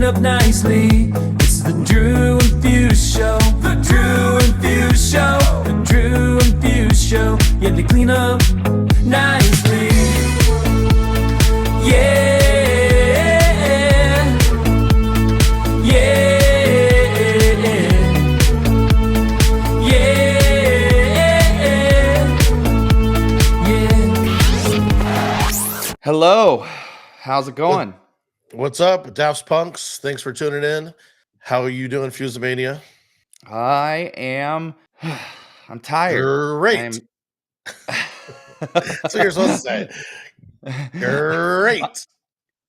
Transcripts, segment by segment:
up nicely. It's the Drew and Fuse Show. The Drew and Fuse Show. The Drew and Fuse Show. Yeah, they clean up nicely. Yeah. Hello, how's it going? What's up, Daft Punks? Thanks for tuning in. How are you doing, Fusemania? I am. I'm tired. Great. So you're supposed to say, great.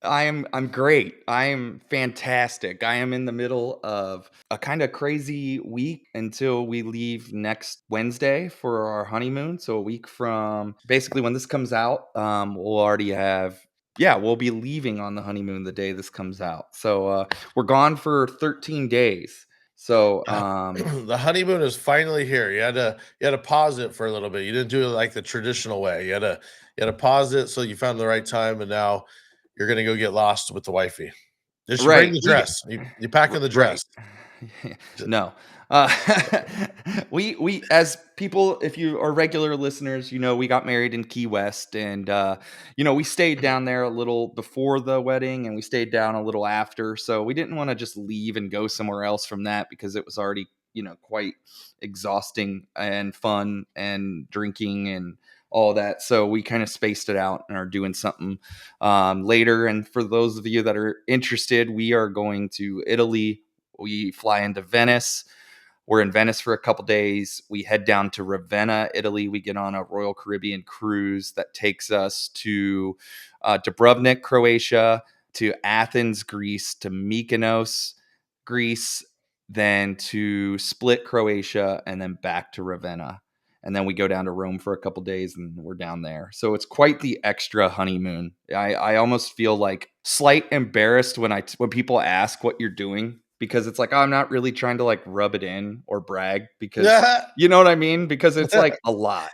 I'm great. I am fantastic. I am in the middle of a kind of crazy week until we leave next Wednesday for our honeymoon. So a week from basically when this comes out, we'll already have. Yeah, we'll be leaving on the honeymoon the day this comes out. So we're gone for 13 days. So the honeymoon is finally here. You had to pause it for a little bit. You didn't do it like the traditional way. You had to pause it so you found the right time, and now you're gonna go get lost with the wifey. Did she bring the dress? You packing the dress? Right. No. We as people, if you are regular listeners, you know we got married in Key West, and we stayed down there a little before the wedding, and we stayed down a little after. So we didn't want to just leave and go somewhere else from that because it was already quite exhausting and fun and drinking and all that. So we kind of spaced it out and are doing something later. And for those of you that are interested, we are going to Italy. We fly into Venice. We're in Venice for a couple days. We head down to Ravenna, Italy. We get on a Royal Caribbean cruise that takes us to Dubrovnik, Croatia, to Athens, Greece, to Mykonos, Greece, then to Split, Croatia, and then back to Ravenna. And then we go down to Rome for a couple days and we're down there. So it's quite the extra honeymoon. I almost feel like slight embarrassed when people ask what you're doing, because it's like, I'm not really trying to like rub it in or brag because you know what I mean? Because it's like a lot.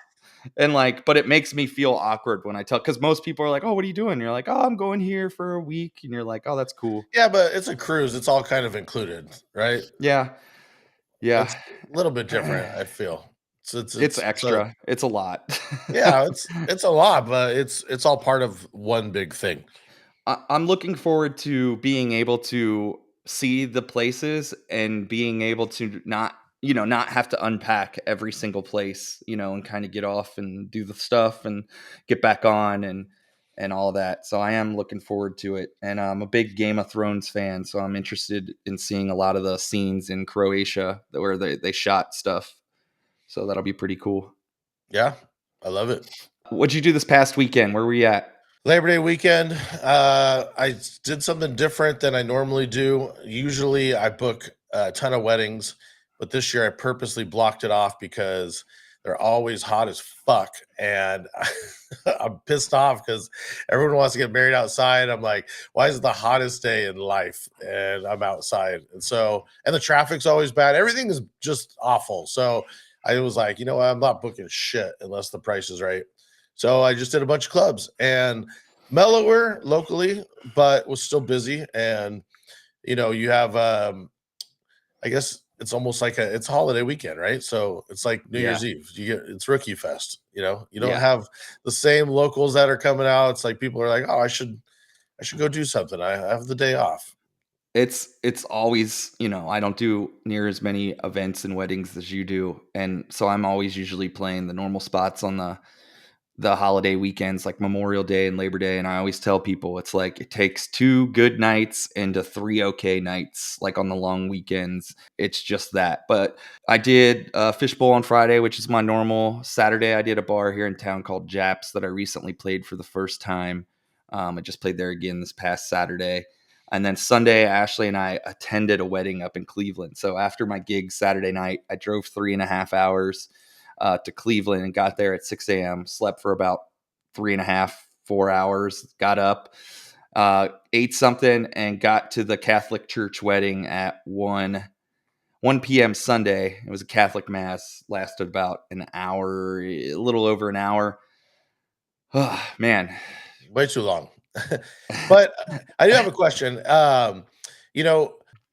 And like, but it makes me feel awkward when I tell, because most people are like, oh, what are you doing? And you're like, oh, I'm going here for a week. And you're like, oh, that's cool. Yeah, but it's a cruise. It's all kind of included, right? Yeah. It's a little bit different, I feel. It's extra. It's a lot. Yeah, it's a lot, but it's all part of one big thing. I'm looking forward to being able to see the places and being able to not have to unpack every single place, and kind of get off and do the stuff and get back on and all that. So I am looking forward to it. And I'm a big Game of Thrones fan, so I'm interested in seeing a lot of the scenes in Croatia where they shot stuff. So that'll be pretty cool. Yeah, I love it. What'd you do this past weekend? Where were you at? Labor Day weekend. I did something different than I normally do. Usually I book a ton of weddings, but this year I purposely blocked it off because they're always hot as fuck. And I'm pissed off because everyone wants to get married outside. I'm like, why is it the hottest day in life? And I'm outside. And the traffic's always bad. Everything is just awful. So I was like, you know what? I'm not booking shit unless the price is right. So I just did a bunch of clubs and mellower locally, but was still busy. And, you have, I guess it's almost like it's holiday weekend, right? So it's like New Year's Eve. It's Rookie Fest. You don't have the same locals that are coming out. It's like people are like, oh, I should go do something. I have the day off. It's always, I don't do near as many events and weddings as you do. And so I'm always usually playing the normal spots on the holiday weekends like Memorial Day and Labor Day. And I always tell people it's like it takes 2 good nights into 3 okay nights, like on the long weekends. It's just that. But I did Fishbowl on Friday, which is my normal. Saturday I did a bar here in town called Japs that I recently played for the first time. I just played there again this past Saturday. And then Sunday, Ashley and I attended a wedding up in Cleveland. So after my gig Saturday night, I drove 3.5 hours to Cleveland and got there at 6 a.m. Slept for about 3.5, 4 hours. Got up, ate something, and got to the Catholic church wedding at 1 p.m. Sunday. It was a Catholic mass. Lasted about an hour, a little over an hour. Oh, man. Way too long. But I do have a question.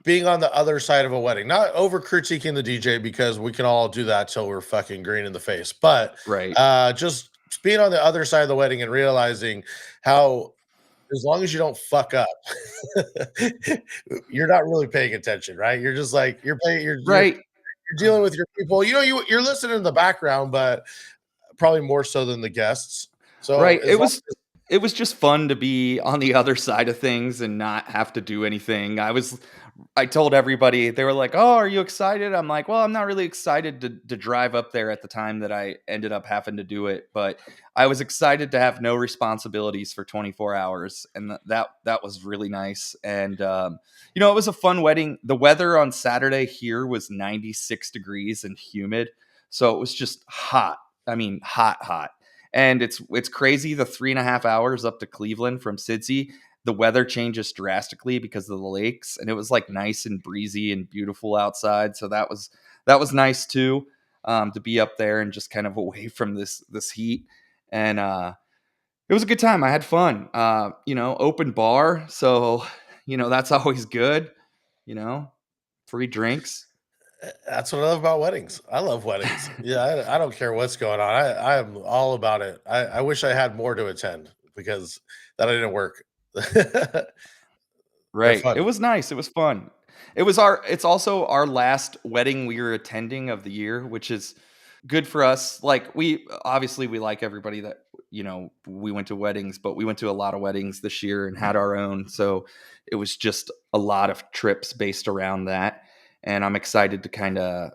being on the other side of a wedding, not over critiquing the DJ because we can all do that till we're fucking green in the face, but Right. just being on the other side of the wedding and realizing how, as long as you don't fuck up, you're not really paying attention, right? You're just like you're Right. dealing with your people. You're listening in the background, but probably more so than the guests. So Right. as long It was just fun to be on the other side of things and not have to do anything. I told everybody, they were like, "Oh, are you excited?" I'm like, "Well, I'm not really excited to drive up there at the time that I ended up having to do it, but I was excited to have no responsibilities for 24 hours." And that was really nice. And it was a fun wedding. The weather on Saturday here was 96 degrees and humid, so it was just hot. I mean, hot. And it's crazy, the 3.5 hours up to Cleveland from Cincy, the weather changes drastically because of the lakes, and it was like nice and breezy and beautiful outside. So that was nice too, to be up there and just kind of away from this heat. And it was a good time. I had fun. Open bar, so that's always good. You know, free drinks. That's what I love about weddings. I love weddings. Yeah, I don't care what's going on. I'm all about it. I wish I had more to attend because that didn't work. They're Right. It fun. was nice. It was fun. It's also our last wedding we were attending of the year, which is good for us. Like we like everybody that, we went to weddings, but we went to a lot of weddings this year and had our own. So it was just a lot of trips based around that. And I'm excited to kind of,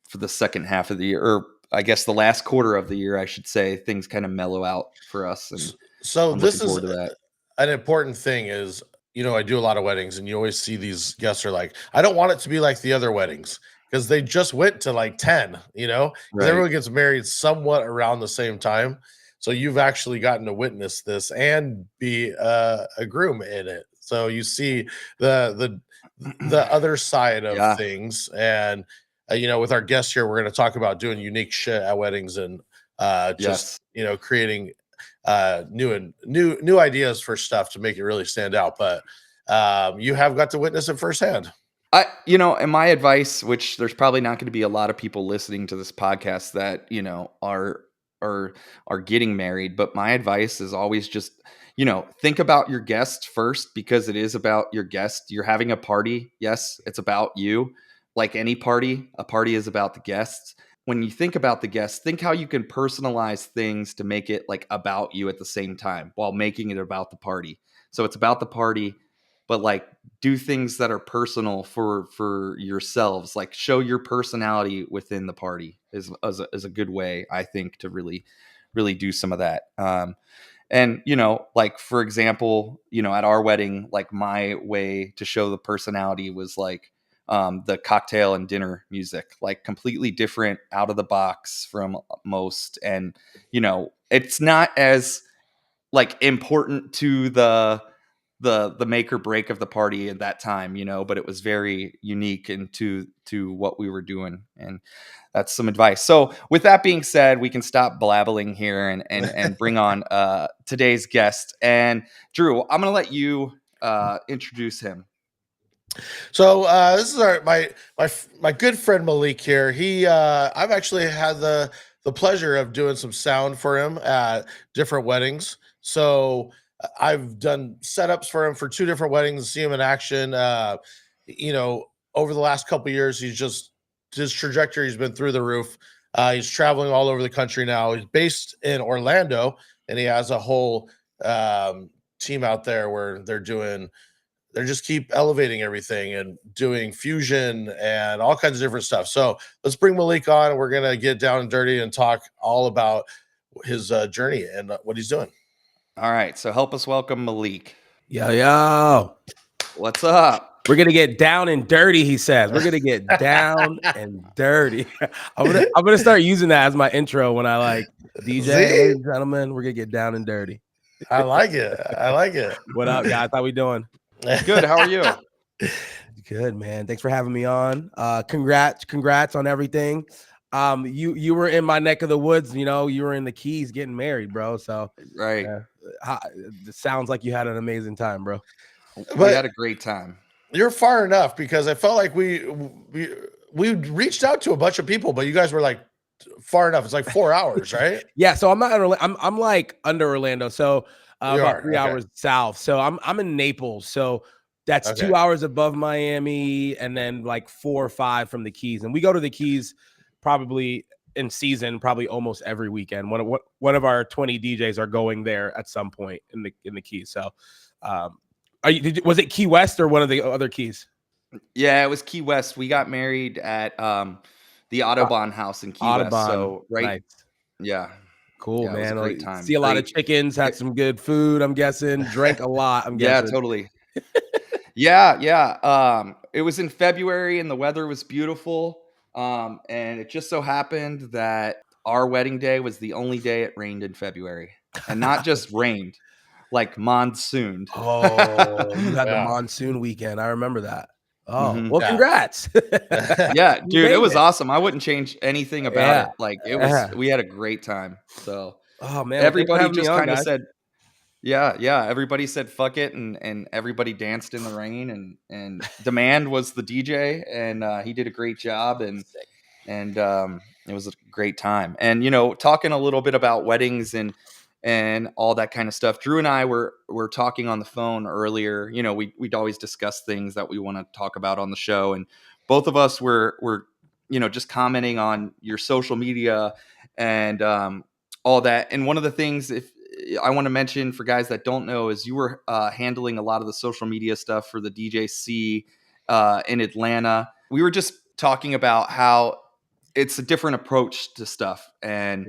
for the second half of the year, or I guess the last quarter of the year, I should say, things kind of mellow out for us. And So I'm looking this is forward to that. an important thing is, I do a lot of weddings and you always see these guests are like, I don't want it to be like the other weddings because they just went to like 10, because Right. everyone gets married somewhat around the same time. So you've actually gotten to witness this and be a groom in it. So you see the other side of Yeah. things. And with our guest here, we're going to talk about doing unique shit at weddings and just Yes. creating new ideas for stuff to make it really stand out. But you have got to witness it firsthand. And my advice, which there's probably not going to be a lot of people listening to this podcast that, are are getting married, but my advice is always just, think about your guest first, because it is about your guest. You're having a party. Yes, it's about you. Like any party, a party is about the guests. When you think about the guests, think how you can personalize things to make it like about you at the same time while making it about the party. So it's about the party, but like do things that are personal for yourselves, like show your personality within the party is a good way, I think, to really do some of that. And like, for example, at our wedding, like my way to show the personality was like the cocktail and dinner music, like completely different, out of the box from most. And it's not as like important to the make or break of the party at that time, but it was very unique and to what we were doing. And that's some advice. So with that being said, we can stop blabbling here and bring on today's guest. And Drew, I'm gonna let you introduce him. So this is my good friend Malik here. I've actually had the pleasure of doing some sound for him at different weddings. So I've done setups for him for two different weddings, see him in action. You know, over the last couple of years, his trajectory's been through the roof. He's traveling all over the country now. He's based in Orlando, and he has a whole team out there where they're just keep elevating everything and doing fusion and all kinds of different stuff. So let's bring Malik on. We're gonna get down and dirty and talk all about his journey and what he's doing. All right, so help us welcome Malik. Yo. What's up? We're gonna get down and dirty, he says. We're gonna get down and dirty. I'm gonna start using that as my intro when I like DJ. Ladies and gentlemen, we're gonna get down and dirty. I like it. I like it. What up, guys? How we doing? Good. How are you? Good, man. Thanks for having me on. Congrats on everything. You were in my neck of the woods. You were in the Keys getting married, bro. So Right. it sounds like you had an amazing time, bro. We had a great time. You're far enough because I felt like we reached out to a bunch of people, but you guys were like far enough. It's like 4 hours, right? Yeah, so I'm not in I'm like under Orlando, so You about are 3 okay. hours south. So I'm in Naples, so that's Okay. 2 hours above Miami, and then like 4 or 5 from the Keys. And we go to the Keys probably in season, probably almost every weekend. One of our 20 DJs are going there at some point in the Keys. So, was it Key West or one of the other Keys? Yeah, it was Key West. We got married at the Audubon House in Key West. Audubon, So right, nice. yeah. Cool, Yeah, it was a man. great time. See a lot of Great. chickens, had some good food, I'm guessing. Drank a lot, I'm Yeah, guessing. totally. Yeah. It was in February and the weather was beautiful. And it just so happened that our wedding day was the only day it rained in February. And not just rained, like monsooned. Oh, you had the Yeah. monsoon weekend. I remember that. Oh, Mhm. well, Yeah. congrats. Yeah, You dude, it made was it. awesome. I wouldn't change anything about Yeah. it. Like Yeah. we had a great time. So Oh, man. Well, thanks for everybody having me just on, kind of guys. said, yeah. Everybody said fuck it, and everybody danced in the rain, and Demand was the DJ, and he did a great job, and it was a great time. And talking a little bit about weddings and all that kind of stuff. Drew and I were talking on the phone earlier. We'd always discuss things that we want to talk about on the show, and both of us were just commenting on your social media and all that. And one of the things, if I want to mention for guys that don't know, is you were handling a lot of the social media stuff for the DJC in Atlanta. We were just talking about how it's a different approach to stuff, and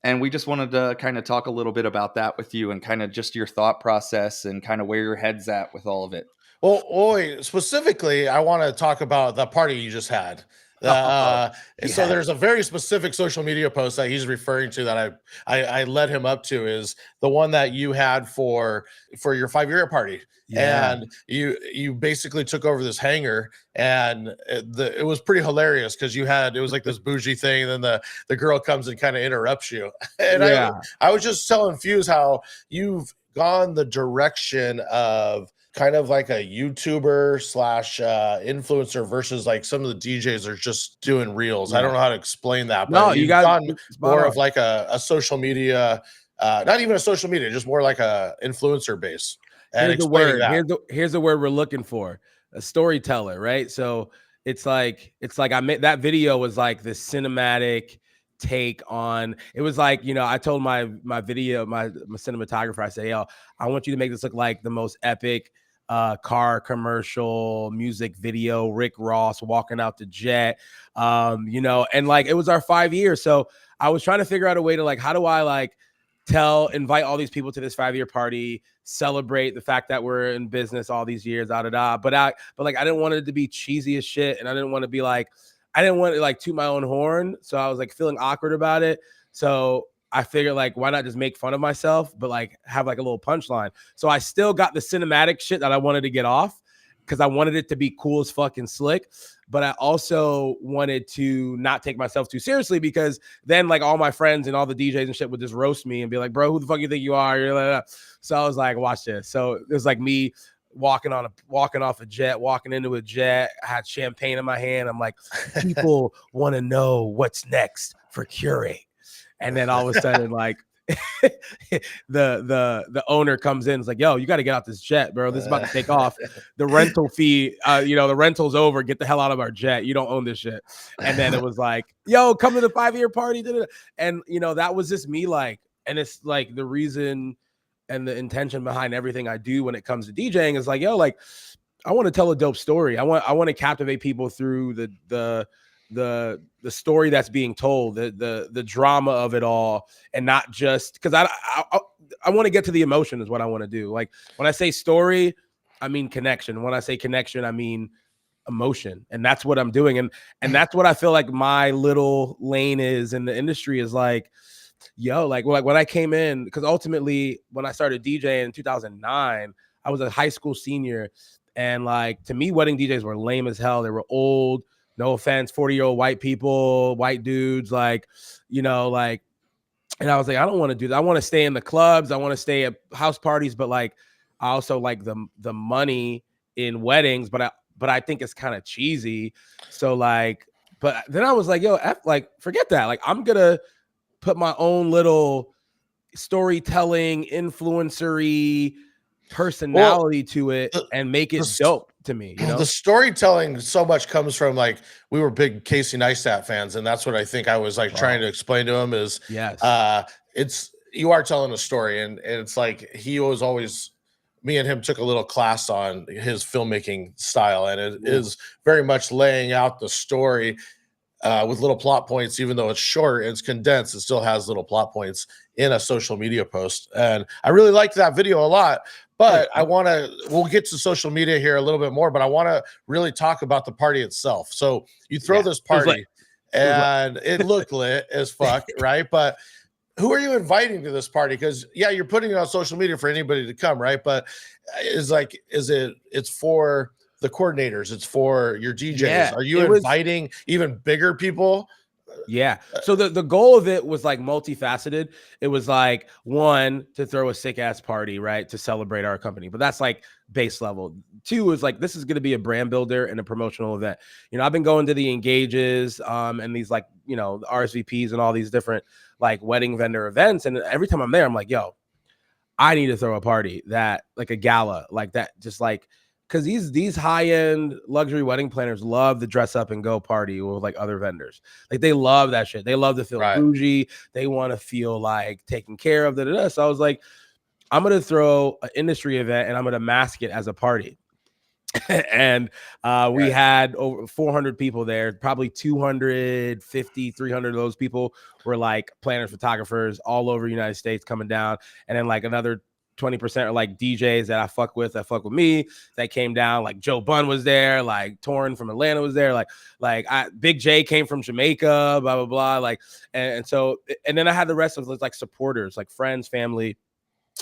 Yeah. we just wanted to kind of talk a little bit about that with you, and kind of just your thought process and kind of where your head's at with all of it. Well, Oi, specifically, I want to talk about the party you just had. Oh, So yeah. there's a very specific social media post that he's referring to that I led him up to, is the one that you had for your 5-year party. Yeah. And you basically took over this hangar, and it was pretty hilarious because it was like this bougie thing, and then the girl comes and kind of interrupts you. And Yeah. I was just telling Fuse how you've gone the direction of kind of like a YouTuber slash influencer versus like some of the DJs are just doing reels. I Yeah. don't know how to explain that, No, but you you've guys gone spot more on. of like a social media, not even a social media, just more like a influencer base. And Here's the explaining word. that. Here's the word we're looking for. A storyteller, right? So it's like I made that video was like this cinematic take on it. Was like, I told my video, my cinematographer, I say, yo, I want you to make this look like the most epic car commercial music video, Rick Ross walking out the jet. And like it was our 5 years. So I was trying to figure out a way to like, how do I like invite all these people to this 5-year party, celebrate the fact that we're in business all these years, But I didn't want it to be cheesy as shit, and I didn't want to be like, I didn't want to like toot my own horn, so I was like feeling awkward about it. So I figured like, why not just make fun of myself, but like have like a little punchline. So I still got the cinematic shit that I wanted to get off because I wanted it to be cool as fucking slick. But I also wanted to not take myself too seriously, because then like all my friends and all the DJs and shit would just roast me and be like, bro, who the fuck you think you are? You're like, so I was like, watch this. So it was like me walking off a jet, walking into a jet. I had champagne in my hand. I'm like, people want to know what's next for Curate. And then all of a sudden, like the owner comes in, it's like, yo, you got to get out this jet, bro. This is about to take off. The rental fee, the rental's over. Get the hell out of our jet. You don't own this shit. And then it was like, yo, come to the 5-year party. And that was just me, like, and it's like the reason and the intention behind everything I do when it comes to DJing is like, yo, like, I want to tell a dope story. I want to captivate people through the story that's being told, the drama of it all, and not just because I want to get to the emotion is what I want to do. Like when I say story, I mean connection. When I say connection, I mean emotion, and that's what I'm doing. And that's what I feel like my little lane is in the industry is like, yo, like when I came in, because ultimately when I started DJing in 2009, I was a high school senior. And like, to me, wedding DJs were lame as hell. They were old, no offense, 40-year-old white people, white dudes, like, and I was like, I don't want to do that. I want to stay in the clubs. I want to stay at house parties. But like, I also like the money in weddings, but I think it's kind of cheesy. So like, but then I was like, yo, like forget that. Like I'm gonna put my own little storytelling, influencery personality to it and make it dope to me. You know, the storytelling so much comes from like we were big Casey Neistat fans, and that's what I think I was like trying to explain to him is it's you are telling a story, and it's like he was always me and him took a little class on his filmmaking style, and it is very much laying out the story with little plot points. Even though it's short, it's condensed, it still has little plot points in a social media post. And I really liked that video a lot. But we'll get to social media here a little bit more, but I want to really talk about the party itself. So you throw this party and it looked lit as fuck, right? But who are you inviting to this party? Because you're putting it on social media for anybody to come, right? But it's for the coordinators, it's for your DJs. Are you inviting even bigger people? Yeah. So the goal of it was like multifaceted. It was like, one, to throw a sick ass party, right, to celebrate our company. But that's like base level. Two is like, this is going to be a brand builder and a promotional event. You know, I've been going to the engages and these like, you know, the RSVPs and all these different like wedding vendor events. And every time I'm there, I'm like, yo, I need to throw a party that like a gala like that, just like, because these high-end luxury wedding planners love the dress up and go party with like other vendors. Like they love that shit. They love to feel bougie. They want to feel like taken care of. So I was like, I'm going to throw an industry event and I'm going to mask it as a party. And we had over 400 people there. Probably 250, 300 of those people were like planners, photographers all over the United States coming down. And then like another 20% are like DJs that fuck with me, that came down. Like Joe Bunn was there, like Torrin from Atlanta was there, Big J came from Jamaica, blah blah blah. Like and so then I had the rest of like supporters, like friends, family,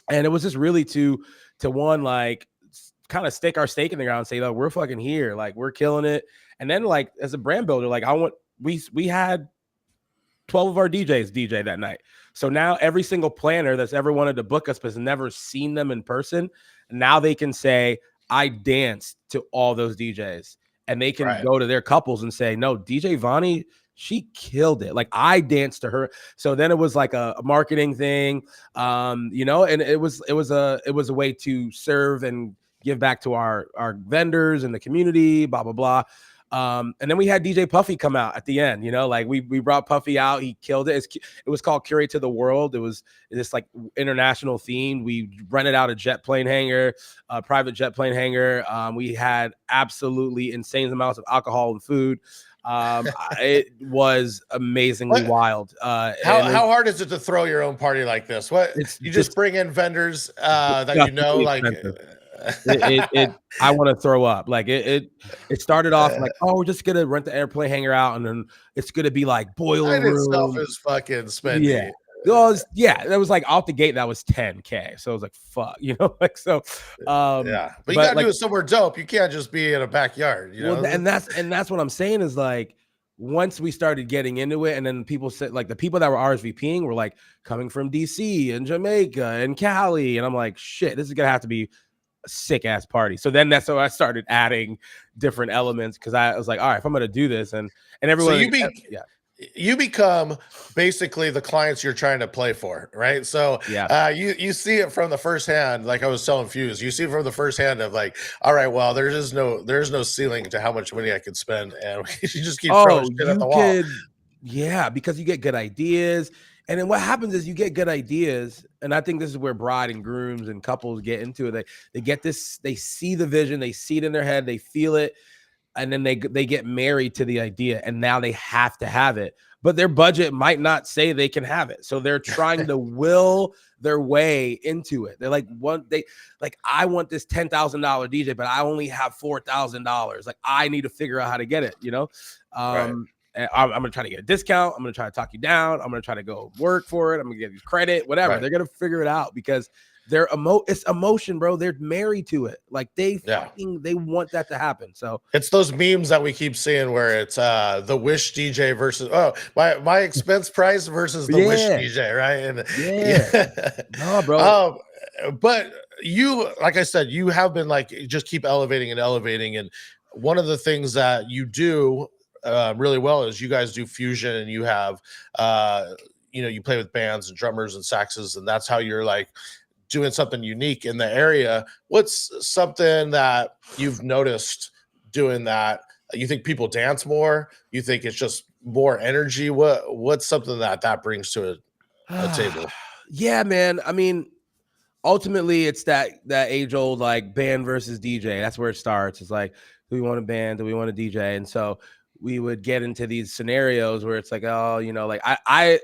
and it was just really to one, like kind of stick our stake in the ground and say, look, we're fucking here, like we're killing it. And then like as a brand builder, like we had 12 of our DJs DJ that night. So now every single planner that's ever wanted to book us but has never seen them in person, now they can say, I danced to all those DJs. And they can go to their couples and say, no, DJ Vonnie, she killed it. Like I danced to her. So then it was like a marketing thing, you know, and it was a way to serve and give back to our vendors and the community, blah, blah, blah. And then we had DJ Puffy come out at the end, you know, like we brought Puffy out. He killed it. It was called Curate to the World. It was this like international theme. We rented out a jet plane hangar, a private jet plane hangar. We had absolutely insane amounts of alcohol and food. It was amazingly wild. How hard is it to throw your own party like this? You just bring in vendors that you know, like I want to throw up. Like it started off like, oh, we're just gonna rent the airplane hangar out, and then it's gonna be like boiler room. Itself is fucking spendy. Yeah. That was like off the gate. That was $10K. So I was like, fuck, you know, like so. But you gotta do it somewhere dope. You can't just be in a backyard, you know. Well, and that's what I'm saying is like, once we started getting into it, and then people said like the people that were RSVPing were like coming from DC and Jamaica and Cali, and I'm like, shit, this is gonna have to be a sick ass party. So then that's how I started adding different elements, because I was like, all right, if I'm gonna do this, and everyone, so you become basically the clients you're trying to play for, right? So you see it from the first hand, like I was telling Fuse, you see it from the first hand of like, all right, well, there's no ceiling to how much money I could spend, and you just keep throwing shit at the wall. Yeah, because you get good ideas. And then what happens is you get good ideas, and I think this is where bride and grooms and couples get into it. They get this, they see the vision, they see it in their head, they feel it, and then they get married to the idea, and now they have to have it. But their budget might not say they can have it, so they're trying to will their way into it. They're like, I want this $10,000 DJ, but I only have $4,000. Like, I need to figure out how to get it, you know. I'm going to try to get a discount. I'm going to try to talk you down. I'm going to try to go work for it. I'm going to give you credit, whatever. They're going to figure it out because it's emotion, bro. They're married to it. Like they want that to happen. So it's those memes that we keep seeing where it's the Wish DJ versus my expense price versus the Wish DJ, right? And no, bro. but you, like I said, you have been like, just keep elevating and elevating. And one of the things that you do really well is you guys do fusion, and you have, you play with bands and drummers and saxes, and that's how you're like doing something unique in the area. What's something that you've noticed doing that? You think people dance more? You think it's just more energy? What's something that brings to a table? Yeah, man. I mean, ultimately it's that age old like band versus DJ. That's where it starts. It's like, do we want a band? Do we want a DJ? And so we would get into these scenarios where it's like, oh, like I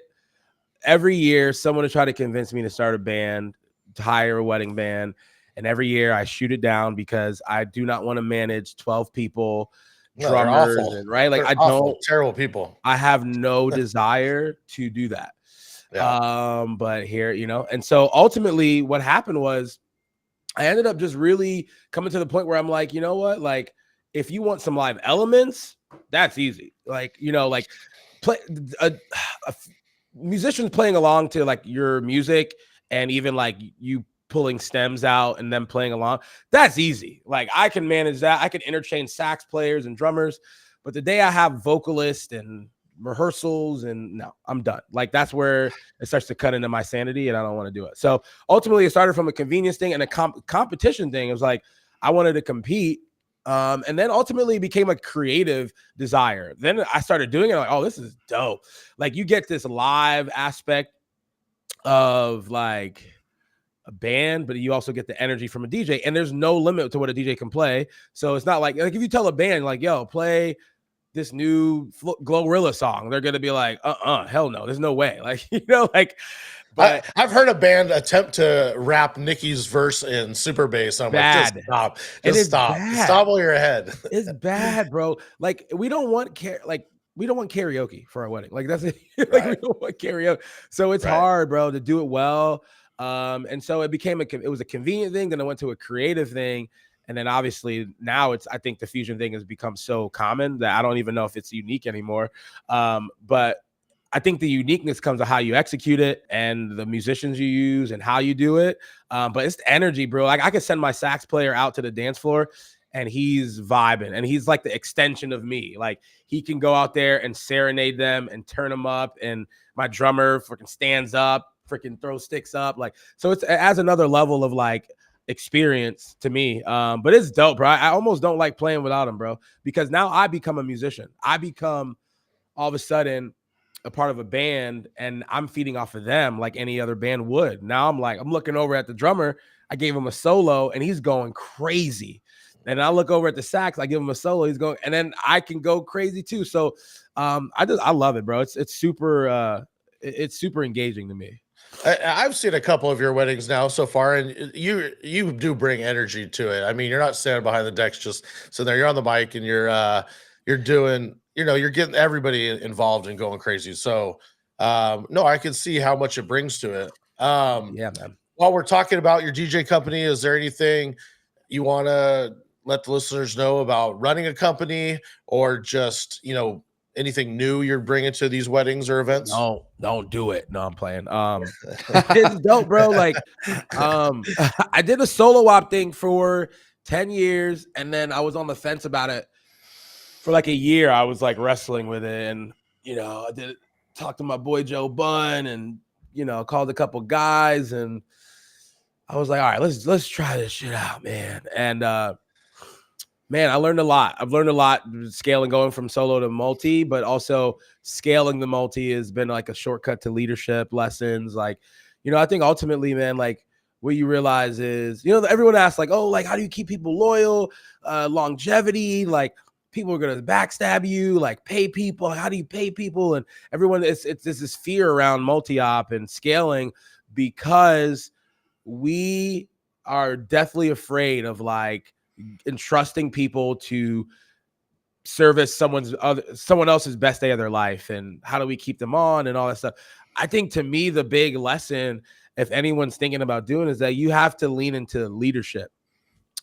every year someone would try to convince me to start a band, to hire a wedding band. And every year I shoot it down because I do not want to manage 12 people, No, they're drummers, awful. and right. Like They're I awful, don't, terrible people. I have no desire to do that. Yeah. But here, and so ultimately what happened was I ended up just really coming to the point where I'm like, you know what? Like, if you want some live elements, that's easy. Like, like play a musicians playing along to like your music, and even like you pulling stems out and then playing along. That's easy. Like I can manage that. I can interchange sax players and drummers, but the day I have vocalists and rehearsals, and no, I'm done. Like that's where it starts to cut into my sanity, and I don't want to do it. So ultimately it started from a convenience thing and a competition thing. It was like I wanted to compete, and then ultimately it became a creative desire. Then I started doing it like, oh, this is dope. Like you get this live aspect of like a band, but you also get the energy from a DJ, and there's no limit to what a DJ can play. So it's not like if you tell a band like, yo, play this new Glorilla song, they're gonna be like, hell no, there's no way. Like, but I've heard a band attempt to rap Nicki's verse in super bass. I'm like, just stop. Just stop. Bad. Stop while you're ahead. It's bad, bro. Like, we don't want karaoke for our wedding. Like, that's it. Like, Right. we don't want karaoke. So it's hard, bro, to do it well. And so it was a convenient thing. Then I went to a creative thing. And then obviously now I think the fusion thing has become so common that I don't even know if it's unique anymore. But I think the uniqueness comes to how you execute it and the musicians you use and how you do it. But it's the energy, bro. Like I could send my sax player out to the dance floor and he's vibing, and he's like the extension of me. Like he can go out there and serenade them and turn them up. And my drummer freaking stands up, freaking throws sticks up. Like, so it adds another level of like experience to me. But it's dope, bro. I almost don't like playing without him, bro, because now I become a musician. I become all of a sudden a part of a band, and I'm feeding off of them like any other band would. Now I'm looking over at the drummer. I gave him a solo and he's going crazy. And I look over at the sax, I give him a solo, he's going, and then I can go crazy too. So I love it, bro. It's super engaging to me. I've seen a couple of your weddings now so far, and you do bring energy to it. I mean, you're not standing behind the decks just sitting there. You're on the mic and you're doing, you're getting everybody involved and going crazy. So no, I can see how much it brings to it. Yeah, man. While we're talking about your DJ company, is there anything you want to let the listeners know about running a company, or just, anything new you're bringing to these weddings or events? No, don't do it. No, I'm playing. It's dope, bro. Like, I did a solo op thing for 10 years, and then I was on the fence about it for like a year. I was like wrestling with it, and I did talk to my boy Joe Bunn, and called a couple guys, and I was like, all right, let's try this shit out, man. And man, I learned a lot. I've learned a lot scaling, going from solo to multi, but also scaling the multi has been like a shortcut to leadership lessons. Like, I think ultimately, man, like what you realize is, everyone asks like, oh, like how do you keep people loyal, longevity, like people are going to backstab you, like pay people. How do you pay people? And everyone, it's this fear around multi-op and scaling, because we are definitely afraid of like entrusting people to service someone else's best day of their life, and how do we keep them on and all that stuff. I think to me, the big lesson, if anyone's thinking about doing, is that you have to lean into leadership.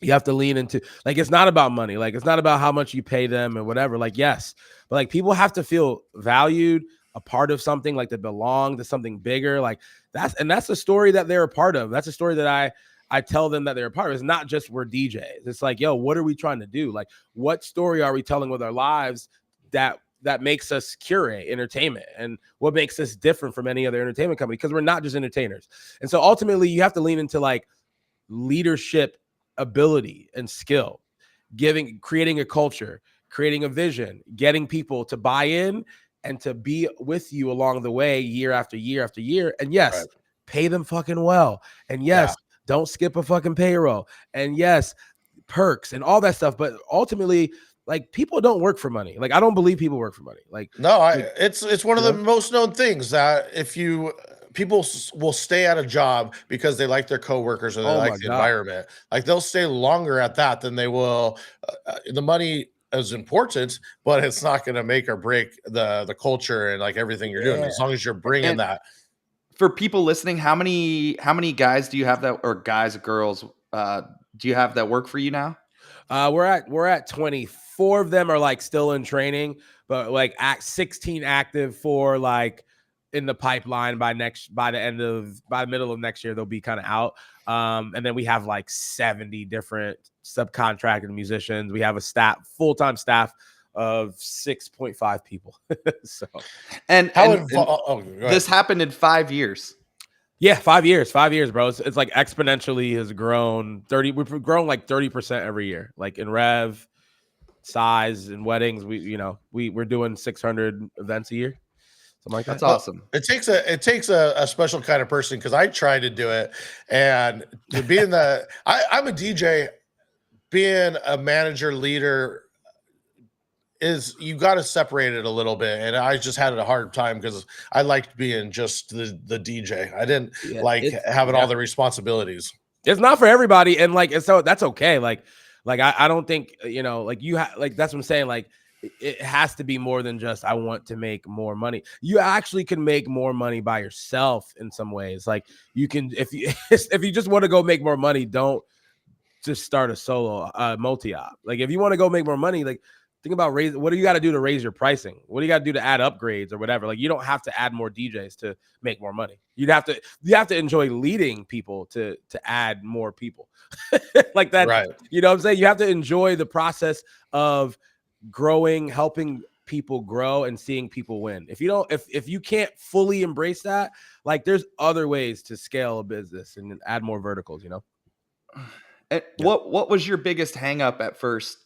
You have to lean into, like, it's not about money. Like, it's not about how much you pay them and whatever. Like, yes, but like people have to feel valued, a part of something, like they belong to something bigger. Like that's the story that they're a part of. That's a story that I tell them that they're a part of. It's not just we're DJs. It's like, yo, what are we trying to do? Like, what story are we telling with our lives that makes us curate entertainment, and what makes us different from any other entertainment company? Because we're not just entertainers. And so ultimately you have to lean into like leadership ability and skill, creating a culture, creating a vision, getting people to buy in and to be with you along the way, year after year after year. And yes, Right. pay them fucking well. And yes, Yeah. don't skip a fucking payroll. And yes, perks and all that stuff. But ultimately, like, people don't work for money. Like, I don't believe people work for money. Like, No, like, it's one of the most known things that if you people will stay at a job because they like their coworkers or they oh like my the God. environment. Like they'll stay longer at that than they will. The money is important, but it's not going to make or break the culture and like everything you're doing. Yeah. As long as you're bringing And that. for people listening, how many guys do you have that, or guys or girls do you have that work for you now? We're at 24 of them are like still in training, but like 16 active, for like in the pipeline by the middle of next year, they'll be kind of out. And then we have like 70 different subcontracted musicians. We have a full-time staff of 6.5 people. So And How and involved? Oh, go ahead. this happened in 5 years. yeah, 5 years, bro. It's like exponentially has grown 30. We've grown like 30% every year, like in rev, size, and weddings. We're doing 600 events a year, something like That's that. awesome. It takes a special kind of person, because I tried to do it, and to be in the I'm a DJ, being a manager leader is, you got to separate it a little bit, and I just had a hard time because I liked being just the DJ. I didn't Yeah, like having all the responsibilities. it's not for everybody, and like, and so that's okay. Like I don't think, like like, that's what I'm saying. Like, it has to be more than just I want to make more money. You actually can make more money by yourself in some ways. Like, you can, if you if you just want to go make more money, don't just start a solo multi-op. Like, if you want to go make more money, like, think about what do you got to do to raise your pricing? What do you got to do to add upgrades or whatever? Like, you don't have to add more DJs to make more money. You have to enjoy leading people to add more people. Like that, Right. you know what I'm saying? You have to enjoy the process of growing, helping people grow, and seeing people win. If you can't fully embrace that, like, there's other ways to scale a business and add more verticals, And what was your biggest hang up at first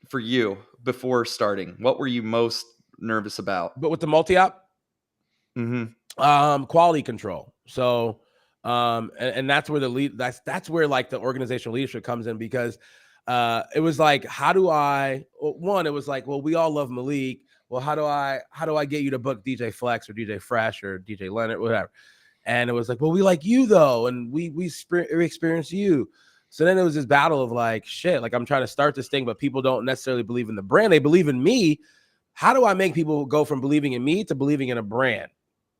for you before starting? What were you most nervous about? But with the multi-op, quality control. So and that's where that's where like the organizational leadership comes in, because it was like, how do I, one, it was like, well, we all love Malike. Well, how do I get you to book DJ Flex or DJ Fresh or DJ Leonard, whatever? And it was like, well, we like you though, and we experience you. So then it was this battle of like, shit, like, I'm trying to start this thing, but people don't necessarily believe in the brand. They believe in me. How do I make people go from believing in me to believing in a brand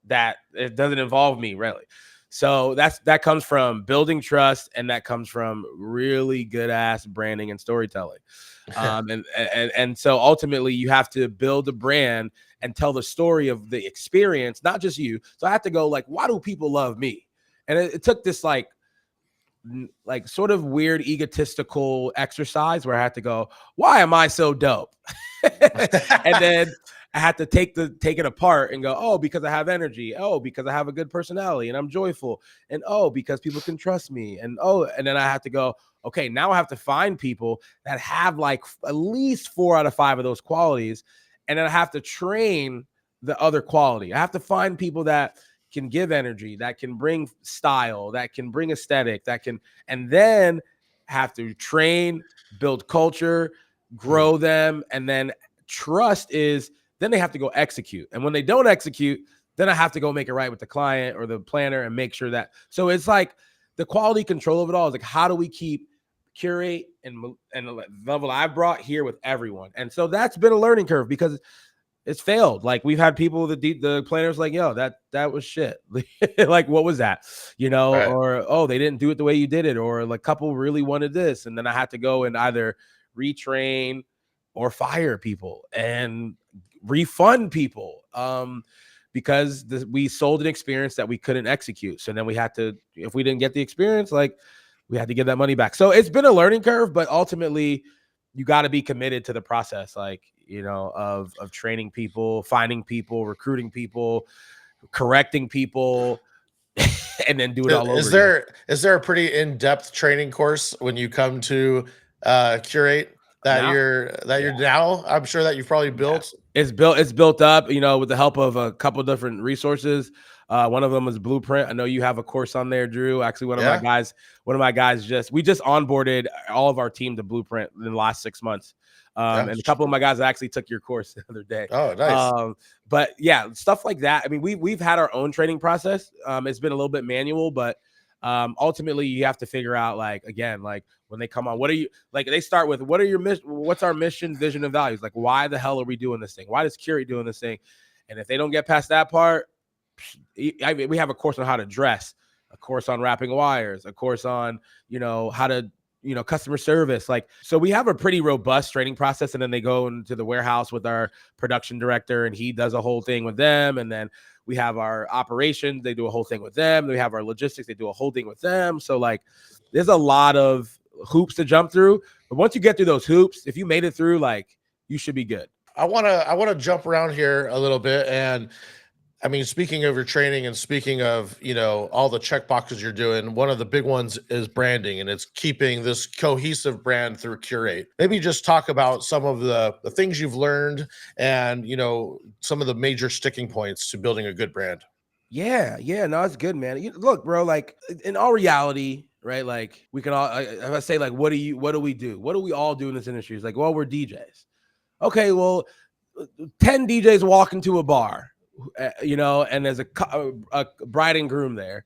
that it doesn't involve me, really? So that comes from building trust, and that comes from really good ass branding and storytelling. And so ultimately you have to build a brand and tell the story of the experience, not just you. So I have to go like, why do people love me? And it took this like sort of weird egotistical exercise where I had to go, why am I so dope? And then I had to take it apart and go, oh, because I have energy. Oh, because I have a good personality and I'm joyful. And oh, because people can trust me. And oh, and then I have to go, okay, now I have to find people that have like at least 4 out of 5 of those qualities. And then I have to train the other quality. I have to find people that can give energy, that can bring style, that can bring aesthetic, and then have to train, build culture, grow them, and then trust is, then they have to go execute. And when they don't execute, then I have to go make it right with the client or the planner and make sure that. So it's like the quality control of it all is like, how do we keep curate and the level I've brought here with everyone? And so that's been a learning curve, because it's failed. Like, we've had people, the planners like, yo, that was shit. Like, what was that? Right. Or, oh, they didn't do it the way you did it. Or like, couple really wanted this. And then I had to go and either retrain or fire people and refund people. because we sold an experience that we couldn't execute. So then we had to, if we didn't get the experience, like we had to give that money back. So it's been a learning curve, but ultimately you got to be committed to the process, like, you know, of training people, finding people, recruiting people, correcting people, and then do it all over. Is there a pretty in-depth training course when you come to curate that you're now? I'm sure that you've probably built. It's built up, you know, with the help of a couple different resources. One of them is Blueprint. I know you have a course on there, Drew. Actually, one of my guys we just onboarded all of our team to Blueprint in the last 6 months. And a couple of my guys actually took your course the other day. Oh, nice. But yeah, stuff like that. I mean, we've had our own training process. It's been a little bit manual, but ultimately you have to figure out, like, again, like when they come on, what are you, like, they start with, what's our mission, vision, and values? Like, why the hell are we doing this thing? Why does Curate doing this thing? And if they don't get past that part, I mean, we have a course on how to dress, a course on wrapping wires, a course on, you know, how to, you know, customer service. Like, so we have a pretty robust training process, and then they go into the warehouse with our production director, and he does a whole thing with them. And then we have our operations, they do a whole thing with them. We have our logistics, they do a whole thing with them. So like, there's a lot of hoops to jump through, but once you get through those hoops, if you made it through, like, you should be good. I want to jump around here a little bit. And I mean, speaking of your training and speaking of, you know, all the check boxes you're doing, one of the big ones is branding, and it's keeping this cohesive brand through Curate. Maybe just talk about some of the things you've learned and, you know, some of the major sticking points to building a good brand. Yeah, no, it's good, man. Look, bro, like, in all reality, right? Like, we can all, if I say, like, what do we do? What do we all do in this industry? It's like, well, we're DJs. Okay, well, 10 DJs walk into a bar, you know, and there's a bride and groom there.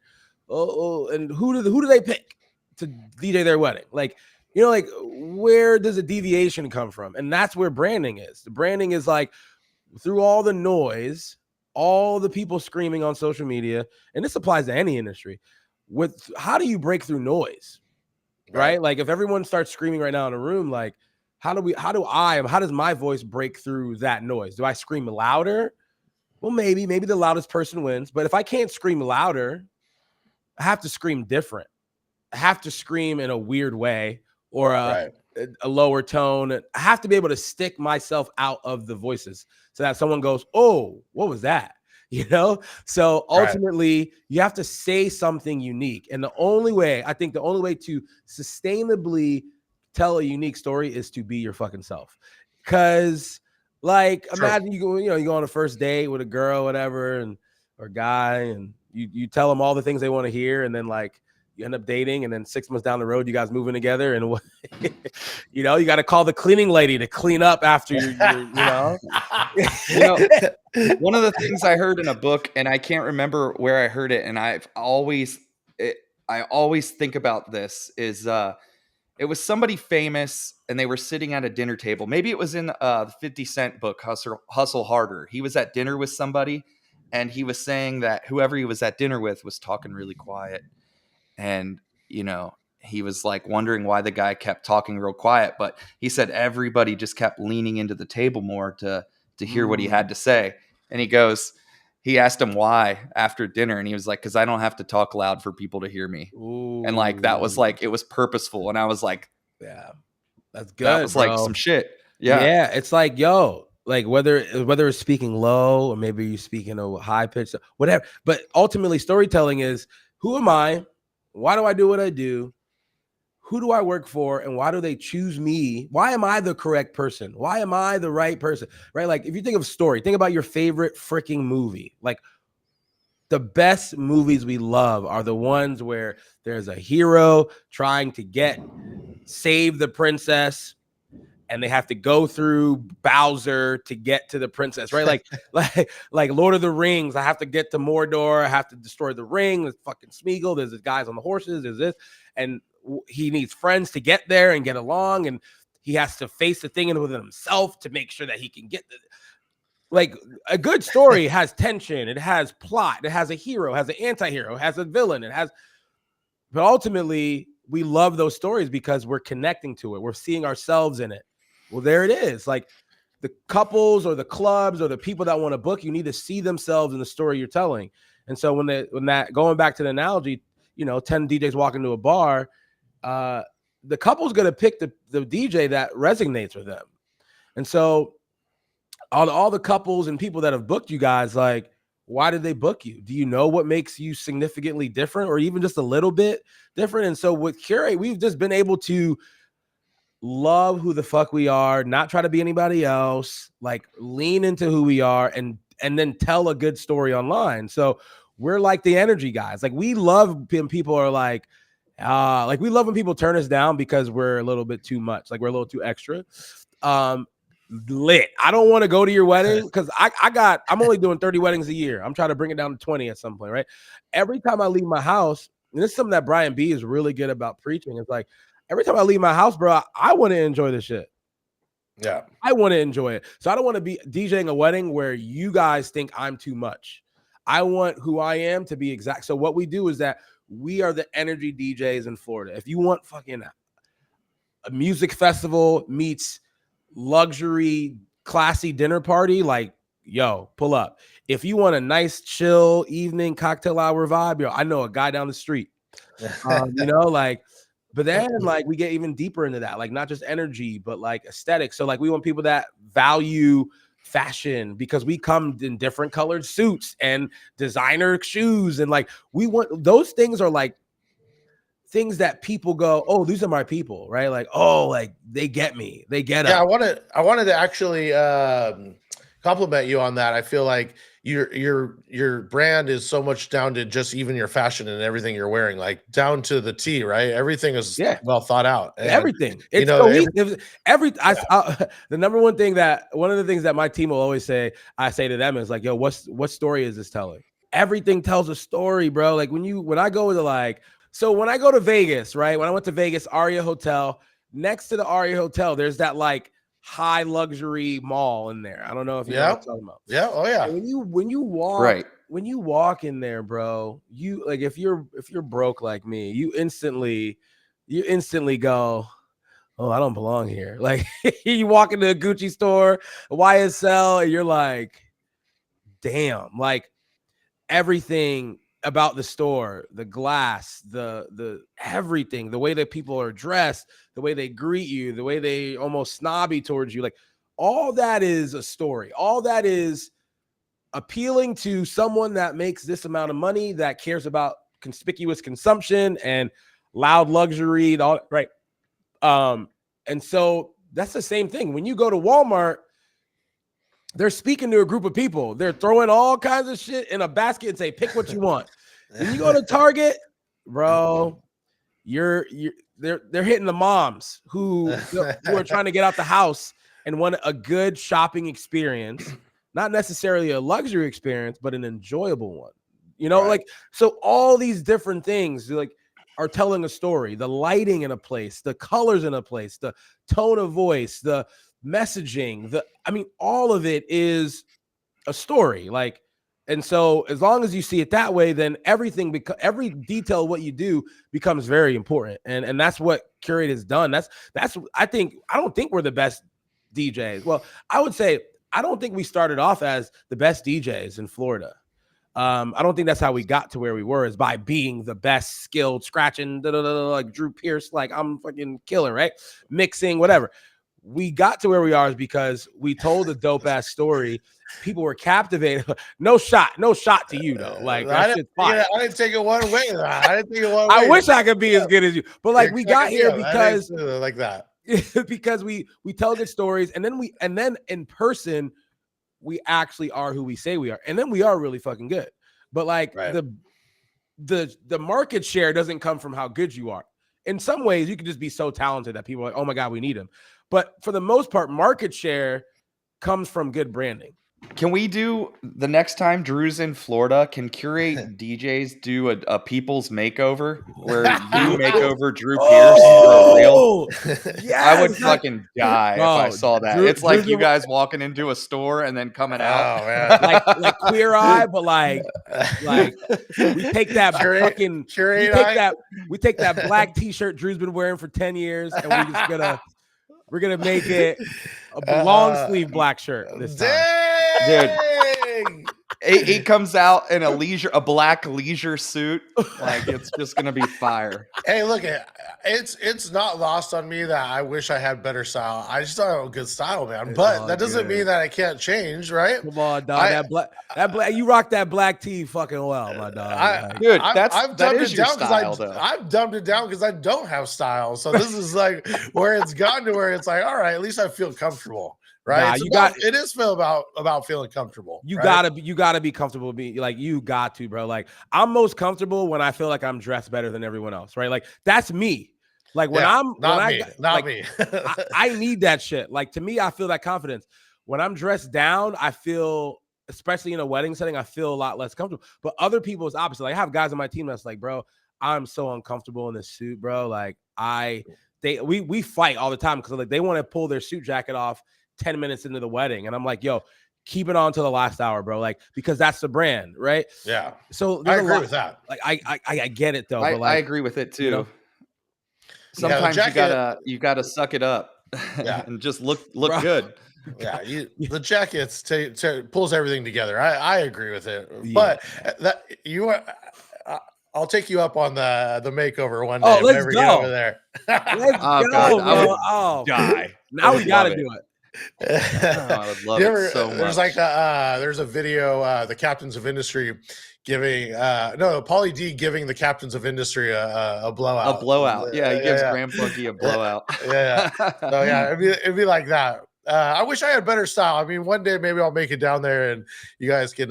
Oh, and who do they pick to DJ their wedding? Like, you know, like, where does a deviation come from? And that's where branding is. The branding is like, through all the noise, all the people screaming on social media, and this applies to any industry, with how do you break through noise, right? Like, if everyone starts screaming right now in a room, like, how does my voice break through that noise? Do I scream louder? Well, maybe the loudest person wins. But if I can't scream louder, I have to scream different. I have to scream in a weird way, or a lower tone. I have to be able to stick myself out of the voices so that someone goes, oh, what was that? You know? So ultimately, you have to say something unique. And the only way to sustainably tell a unique story is to be your fucking self. Because, like, imagine you go on a first date with a girl, whatever, or guy, and you tell them all the things they want to hear, and then, like, you end up dating, and then 6 months down the road, you guys moving together, and you know, you got to call the cleaning lady to clean up after you know. You know, one of the things I heard in a book, and I can't remember where I heard it, and I always think about this, is it was somebody famous, and they were sitting at a dinner table. Maybe it was in the 50 Cent book, Hustle Harder. He was at dinner with somebody, and he was saying that whoever he was at dinner with was talking really quiet. And, you know, he was like wondering why the guy kept talking real quiet, but he said everybody just kept leaning into the table more to hear what he had to say. And he asked him why after dinner, and he was like, because I don't have to talk loud for people to hear me. Ooh. And like, that was like, it was purposeful. And I was like, yeah, that's good. That was bro. like some shit. Yeah. It's like, yo, like, whether it's speaking low, or maybe you're speaking a high pitch, whatever. But ultimately, storytelling is, who am I? Why do I do what I do? Who do I work for? And why do they choose me? Why am I the correct person? Why am I the right person? Right? Like, if you think of story, think about your favorite freaking movie. Like, the best movies we love are the ones where there's a hero trying to save the princess, and they have to go through Bowser to get to the princess, right? like Lord of the Rings. I have to get to Mordor. I have to destroy the ring. There's fucking Smeagol. There's the guys on the horses. There's this. And he needs friends to get there and get along. And he has to face the thing within himself to make sure that he can get like, a good story has tension. It has plot. It has a hero, has an anti-hero, has a villain. But ultimately, we love those stories because we're connecting to it. We're seeing ourselves in it. Well, there it is. Like, the couples or the clubs or the people that want to book you need to see themselves in the story you're telling. And so when that going back to the analogy, 10 DJs walk into a bar, the couple's going to pick the DJ that resonates with them. And so all the couples and people that have booked you guys, like, why did they book you? Do you know what makes you significantly different or even just a little bit different? And so with Curate, we've just been able to love who the fuck we are, not try to be anybody else, like lean into who we are and then tell a good story online. So we're like the energy guys. Like we love when people are like we love when people turn us down because we're a little bit too much, like we're a little too extra. Lit. I don't want to go to your wedding because I'm only doing 30 weddings a year. I'm trying to bring it down to 20 at some point, right? Every time I leave my house, and this is something that Brian B is really good about preaching. It's like every time I leave my house, bro, I want to enjoy the shit. Yeah. I want to enjoy it. So I don't want to be DJing a wedding where you guys think I'm too much. I want who I am to be exact. So what we do is that we are the energy DJs in Florida. If you want fucking a music festival meets luxury, classy dinner party, like, yo, pull up. If you want a nice, chill evening cocktail hour vibe, yo, I know a guy down the street. But then like we get even deeper into that, like not just energy, but like aesthetics. So like we want people that value fashion because we come in different colored suits and designer shoes. And like we want those things are like things that people go, oh, these are my people, right? Like, oh, like they get me. They get it. Yeah, I wanted to actually compliment you on that. I feel like your brand is so much down to just even your fashion and everything you're wearing, like down to the T, right? Everything is well thought out. And, everything. It's the number one thing one of the things that my team will always say, I say to them is like, yo, what story is this telling? Everything tells a story, bro. Like when I go to Vegas, right? When I went to Vegas, Aria Hotel, next to the Aria Hotel, there's that like high luxury mall in there. I don't know if you know what I'm talking about. Yeah. Oh yeah. And when you walk, right. When you walk in there, bro, you like if you're broke like me, you instantly go, oh, I don't belong here. Like you walk into a Gucci store, a YSL, and you're like, damn, like everything about the store, the glass, the everything, the way that people are dressed, the way they greet you, the way they almost snobby towards you, like all that is a story. All that is appealing to someone that makes this amount of money, that cares about conspicuous consumption and loud luxury, all right. And so that's the same thing. When you go to Walmart, they're speaking to a group of people. They're throwing all kinds of shit in a basket and say, pick what you want. When you go to Target, bro, they're hitting the moms who are trying to get out the house and want a good shopping experience, not necessarily a luxury experience, but an enjoyable one. Right. Like so all these different things like are telling a story. The lighting in a place, the colors in a place, the tone of voice, the messaging, all of it is a story. Like, and so as long as you see it that way, then every detail of what you do becomes very important. And that's what Curate has done. I don't think we're the best DJs. Well, I would say, I don't think we started off as the best DJs in Florida. I don't think that's how we got to where we were, is by being the best skilled scratching, like Drew Pierce, like I'm fucking killer, right? Mixing, whatever. We got to where we are is because we told a dope ass story. People were captivated. No shot to you though. Like that shit's fire. I didn't take it one way. I wish I could be as good as you, but like we got here because like that. because we tell good stories, and then in person we actually are who we say we are, and then we are really fucking good. But like the market share doesn't come from how good you are. In some ways, you could just be so talented that people are like, oh my god, we need him. But for the most part, market share comes from good branding. Can we do the next time Drew's in Florida? Can Curate DJs do a people's makeover where you make over Drew Pierce for real? Yes, I would fucking die if I saw that. It's like you guys walking into a store and then coming out. Oh man, like Queer Eye, but like we take that we take that black T-shirt Drew's been wearing for 10 years, and we just gonna We're gonna make it a long sleeve black shirt this time. Dang! He comes out in a black leisure suit. Like it's just gonna be fire. Hey, look, it's not lost on me that I wish I had better style. I just don't have good style, man. It's But all that doesn't good. mean that I can't change, right? Come on, dog. That black, you rock that black tee fucking well, my dog. Dude, I've that dumbed is it your down style, though. I've dumbed it down because I don't have style. So this is like where it's gotten to where it's like, all right, at least I feel comfortable, right? Nah, it is feel about feeling comfortable. You right? gotta be comfortable. You got to, bro. Like I'm most comfortable when I feel like I'm dressed better than everyone else, right? Like that's me. Like when not me. I need that shit. Like to me, I feel that confidence. When I'm dressed down, I feel, especially in a wedding setting, I feel a lot less comfortable. But other people is opposite. Like I have guys on my team that's like, bro, I'm so uncomfortable in this suit, bro. Like we fight all the time because like they want to pull their suit jacket off 10 minutes into the wedding. And I'm like, yo, keep it on to the last hour, bro. Like, because that's the brand, right? Yeah. So I agree with that. Like I get it though. But I agree with it too. You know? Sometimes you gotta suck it up and just look Bro. good. Yeah, the jackets pulls everything together. I agree with it, Yeah. but that you are. I'll take you up on the makeover one day. Oh, let's whenever you go. get over there. Let's Oh, go, God, I bro. would Oh, die. now we would gotta love do it. it. I would love You it ever, so much. there's like there's a video, the captains of industry giving Pauly D giving the captains of industry a blowout. A blowout. Yeah, he gives yeah. Grand Buggy a blowout. Yeah. So yeah, it'd be like that. I wish I had better style. I mean, one day maybe I'll make it down there and you guys can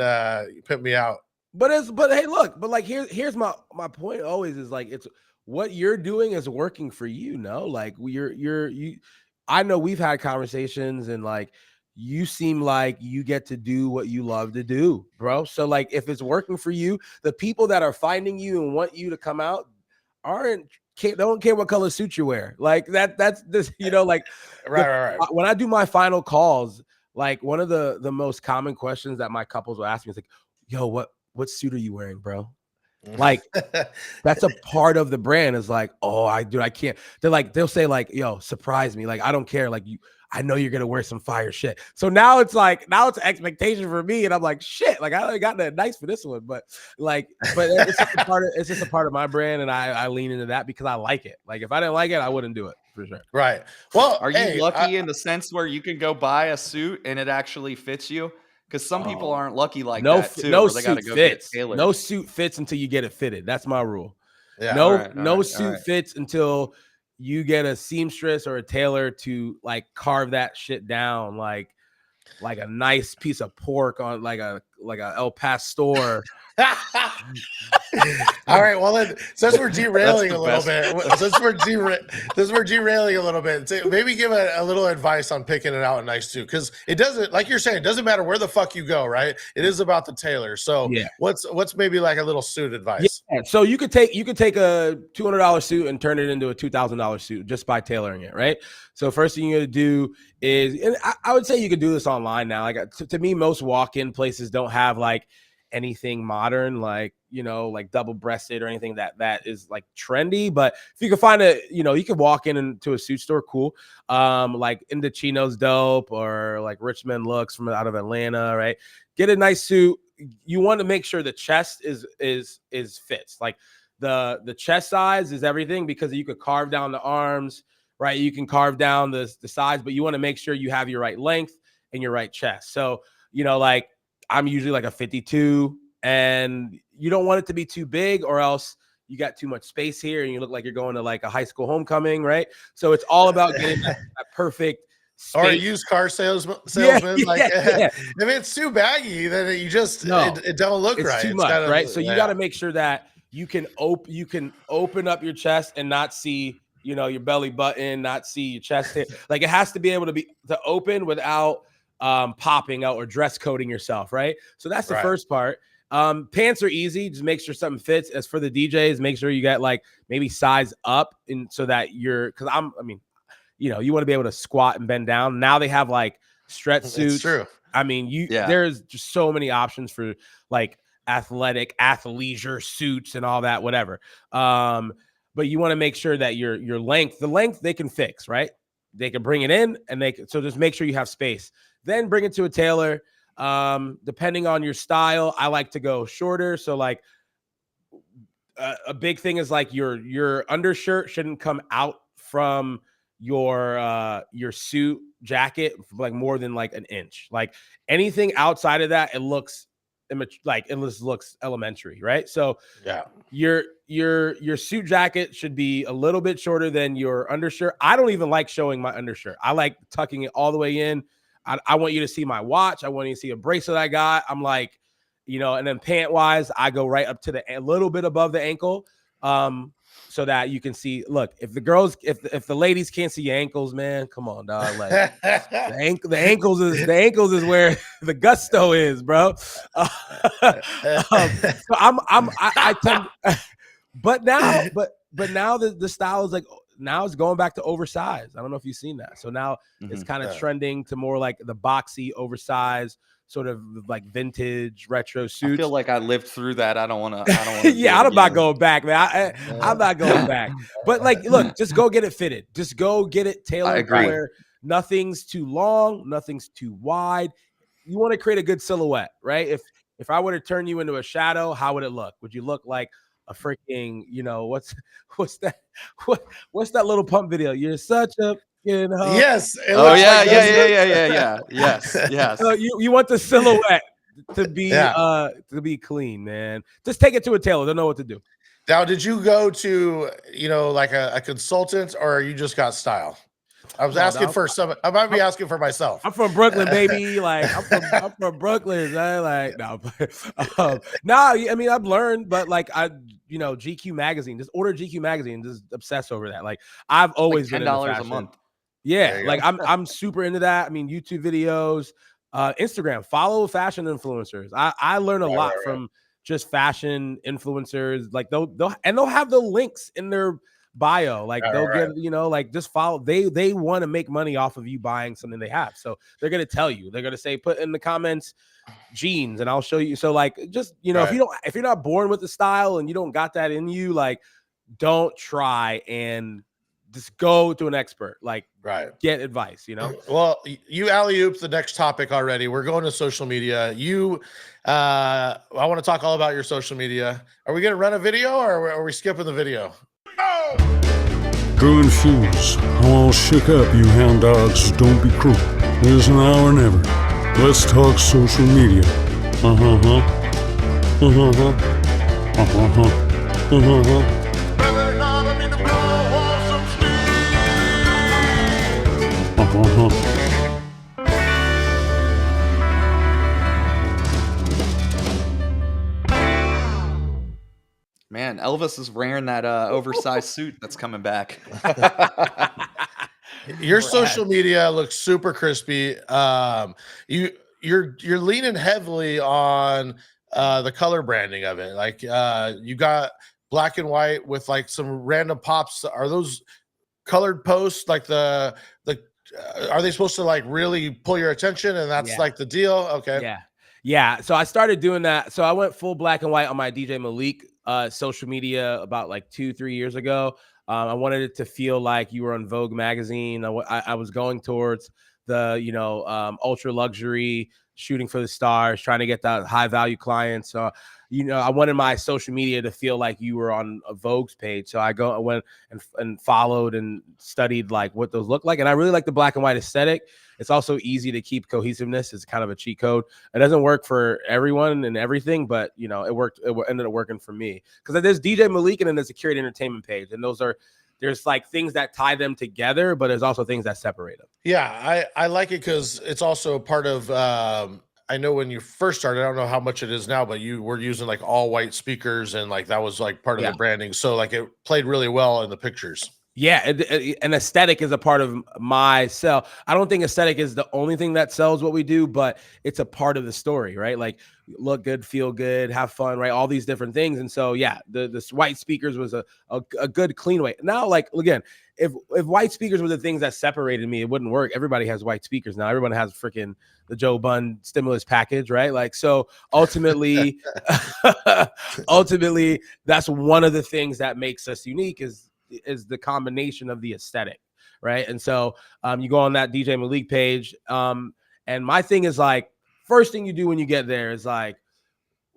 pimp me out. But hey, look, but like here's my point always is like it's what you're doing is working for you, no? Like you I know we've had conversations and like you seem like you get to do what you love to do, bro. So like if it's working for you, the people that are finding you and want you to come out don't care what color suit you wear. Like that's this, you know, like right. When I do my final calls, like one of the most common questions that my couples will ask me is like, yo, what suit are you wearing, bro? Like that's a part of the brand is like, oh, I can't. They'll say like, yo, surprise me. Like, I don't care. Like I know you're gonna wear some fire shit. So now it's an expectation for me. And I'm like, shit, like I only got that nice for this one. But it's just a part of my brand. And I lean into that because I like it. Like if I didn't like it, I wouldn't do it for sure. Right. Well, are you lucky in the sense where you can go buy a suit and it actually fits you? Because some people aren't lucky like that too. No they gotta suit go fits. get tailored. No suit fits until you get it fitted. That's my rule. Yeah. No suit fits until you get a seamstress or a tailor to like carve that shit down like a nice piece of pork on like a El Pastor. All right. Well, then, since we're derailing a little bit, maybe give a little advice on picking it out a nice suit because it doesn't, like you're saying, it doesn't matter where the fuck you go, right? It is about the tailor. So, yeah. What's maybe like a little suit advice? Yeah. So you could take a $200 suit and turn it into a $2,000 suit just by tailoring it, right? So first thing you're gonna do is, and I would say you could do this online now. Like to me, most walk-in places don't have like anything modern, like, you know, like double-breasted or anything that is like trendy. But if you can find you can walk into a suit store, cool. Like Indochino's dope, or like Richmond Looks from out of Atlanta, right? Get a nice suit. You want to make sure the chest is fits. Like the chest size is everything because you could carve down the arms, right? You can carve down the size, but you want to make sure you have your right length and your right chest. So, you know, like I'm usually like a 52 and you don't want it to be too big or else you got too much space here and you look like you're going to like a high school homecoming, right? So it's all about getting that perfect space. Or a used car salesman. Yeah. If it's too baggy, then it don't look it's right. Too it's much, kinda, right? So you got to make sure that you can open up your chest and not see, you know, your belly button, not see your chest hair. Like it has to be able to open without popping out or dress coding yourself, right? So that's the first part. Pants are easy, just make sure something fits. As for the DJs, make sure you get like maybe size up and so that you want to be able to squat and bend down. Now they have like stretch suits. It's true. I mean, there's just so many options for like athleisure suits and all that, whatever. But you want to make sure that your length they can fix, right? they can bring it in, and so just make sure you have space. Then bring it to a tailor. Depending on your style, I like to go shorter. So like a big thing is like your undershirt shouldn't come out from your suit jacket like more than like an inch. Like anything outside of that, it looks like it just looks elementary, right? So Yeah. Your suit jacket should be a little bit shorter than your undershirt. I don't even like showing my undershirt. I like tucking it all the way in. I want you to see my watch. I want you to see a bracelet I got. I'm like, and then pant wise, I go right up to a little bit above the ankle, so that you can see. Look, if the ladies can't see your ankles, man, come on, dog. Like the ankles is where the gusto is, bro. So I tend, but now the style is like. Now it's going back to oversized. I don't know if you've seen that. So now it's kind of trending to more like the boxy, oversized, sort of like vintage retro suits. I feel like I lived through that. I don't want to. Yeah, I'm not going back, man. I'm not going back. But like, look, just go get it fitted. Just go get it tailored where nothing's too long, nothing's too wide. You want to create a good silhouette, right? If I were to turn you into a shadow, how would it look? Would you look like a freaking, what's that little pump video? You're such a Yes. Oh yeah. Yes. So you want the silhouette to be clean, man. Just take it to a tailor. They'll know what to do. Now, did you go to like a consultant, or you just got style? I was asking for some. I might be asking for myself. I'm from Brooklyn, baby. Like I'm from Brooklyn. Right? Like no, I mean I've learned, but like GQ magazine. Just order GQ magazine. Just obsess over that. Like I've always like $10 a month. Yeah, like I'm super into that. I mean YouTube videos, Instagram. Follow fashion influencers. I learn a lot from just fashion influencers. Like they'll have the links in their bio. Like they'll get, like just follow. They want to make money off of you buying something they have. So they're gonna tell you. They're gonna say, put in the comments jeans, and I'll show you. So like, just if you're not born with the style and you don't got that in you, like, don't try and just go to an expert. Like, get advice. Well, you alley-ooped the next topic already. We're going to social media. I want to talk all about your social media. Are we gonna run a video, or are we skipping the video? Drew and Fuse, I'm all shook up, you hound dogs. Don't be cruel. There's now or never. Let's talk social media. Man, Elvis is wearing that oversized suit that's coming back. Your social media looks super crispy. You're leaning heavily on the color branding of it. Like you got black and white with like some random pops. Are those colored posts? Like are they supposed to like really pull your attention? And that's like the deal. Okay. Yeah. So I started doing that. So I went full black and white on my DJ Malike social media about like 2-3 years ago. I wanted it to feel like you were on Vogue magazine. I was going towards the ultra luxury, shooting for the stars, trying to get that high value clients. So I wanted my social media to feel like you were on a Vogue's page. So I went and followed and studied like what those look like. And I really like the black and white aesthetic. It's also easy to keep cohesiveness. It's kind of a cheat code. It doesn't work for everyone and everything, but it worked. It ended up working for me because there's DJ Malike and then there's a curated entertainment page. And there's like things that tie them together, but there's also things that separate them. Yeah, I like it because it's also part of I know when you first started, I don't know how much it is now, but you were using like all white speakers and like that was like part of the branding. So like it played really well in the pictures. Yeah, and aesthetic is a part of my sell. I don't think aesthetic is the only thing that sells what we do, but it's a part of the story, right? Like look good, feel good, have fun, right? All these different things. And so, yeah, the white speakers was a good, clean way. Now, like, again, if white speakers were the things that separated me, it wouldn't work. Everybody has white speakers now. Everyone has freaking the Joe Budden stimulus package, right? Like, so ultimately, that's one of the things that makes us unique is the combination of the aesthetic, right? And so you go on that DJ Malike page. And my thing is like, first thing you do when you get there is like,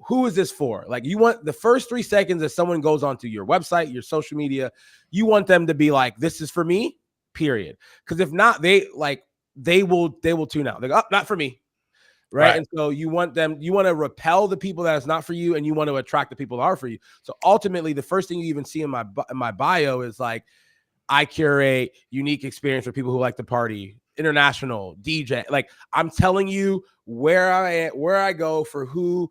who is this for? Like, you want the first 3 seconds that someone goes onto your website, your social media, you want them to be like, this is for me, period. Because if not, they will tune out. They go, oh, not for me. Right? And so you want to repel the people that is not for you, and you want to attract the people that are for you. So ultimately, the first thing you even see in my bio is like, I curate unique experience for people who like to party, international DJ. Like, I'm telling you where I go for who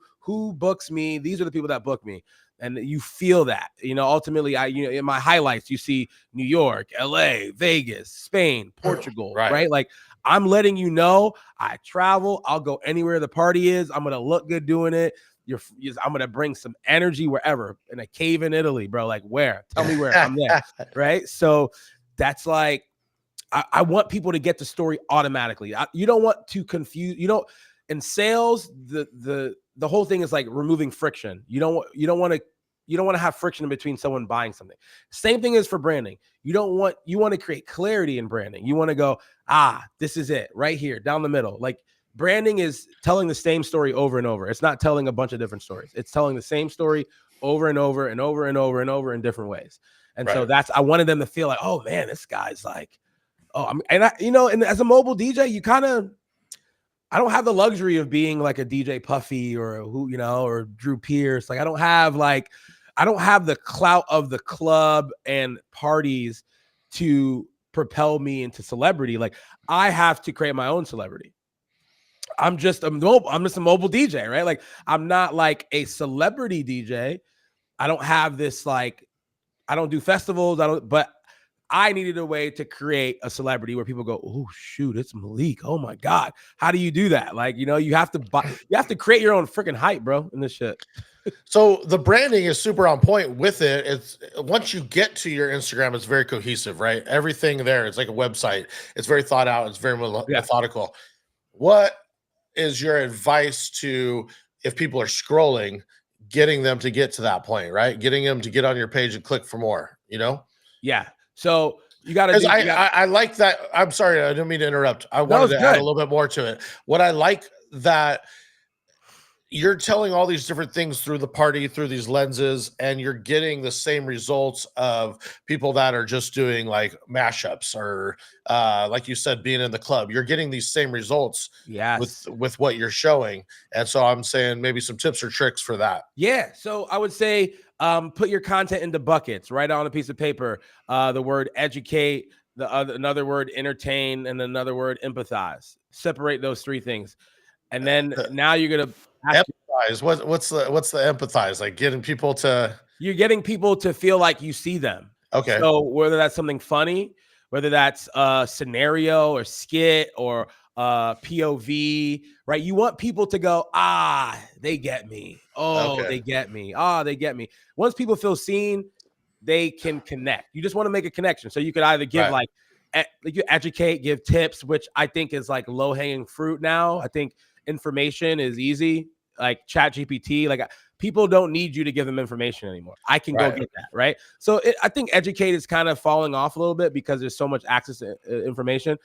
books me. These are the people that book me. And you feel that, ultimately in my highlights, you see New York, LA, Vegas, Spain, Portugal, right? Like, I'm letting you know I travel. I'll go anywhere the party is. I'm going to look good doing it. I'm going to bring some energy wherever, in a cave in Italy, bro. Like, where? Tell me where. I'm there. Right. So that's like, I want people to get the story automatically. You don't want to confuse, in sales, the whole thing is like removing friction. You don't want to have friction in between someone buying something. Same thing is for branding. You want to create clarity in branding. You want to go, this is it right here down the middle. Like, branding is telling the same story over and over. It's not telling a bunch of different stories. It's telling the same story over and over and over and over and over in different ways. And so I wanted them to feel like, oh man, this guy's like, and as a mobile DJ, I don't have the luxury of being like a DJ Puffy or or Drew Pierce. Like, I don't have the clout of the club and parties to propel me into celebrity. Like, I have to create my own celebrity. I'm just a mobile DJ, right? Like, I'm not like a celebrity DJ. I don't have this, like, I don't do festivals. But I needed a way to create a celebrity where people go, oh shoot, it's Malike. Oh my God. How do you do that? Like, you have to create your own freaking hype, bro, in this shit. So the branding is super on point with it. It's once you get to your Instagram, it's very cohesive, right? Everything there, it's like a website. It's very thought out. It's very methodical. What is your advice to, if people are scrolling, getting them to get to that point, right? Getting them to get on your page and click for more, Yeah. So you got to. I like that. I'm sorry, I didn't mean to interrupt. I wanted to add a little bit more to it. What I like that you're telling all these different things through the party, through these lenses, and you're getting the same results of people that are just doing like mashups or like you said, being in the club. You're getting these same results with what you're showing. And so I'm saying maybe some tips or tricks for that. Yeah. So I would say put your content into buckets, write on a piece of paper, the word educate, another word entertain, and another word empathize. Separate those 3 things. And then now you're going to empathize. What's the empathize? Like you're getting people to feel like you see them. Okay. So whether that's something funny, whether that's a scenario or skit or POV, right? You want people to go, they get me. Oh, okay. They get me. They get me. Once people feel seen, they can connect. You just want to make a connection. So you could either give you educate, give tips, which I think is like low hanging fruit now. I think information is easy, like ChatGPT. Like, people don't need you to give them information anymore. I can go get that, right? So I think educate is kind of falling off a little bit because there's so much access to information.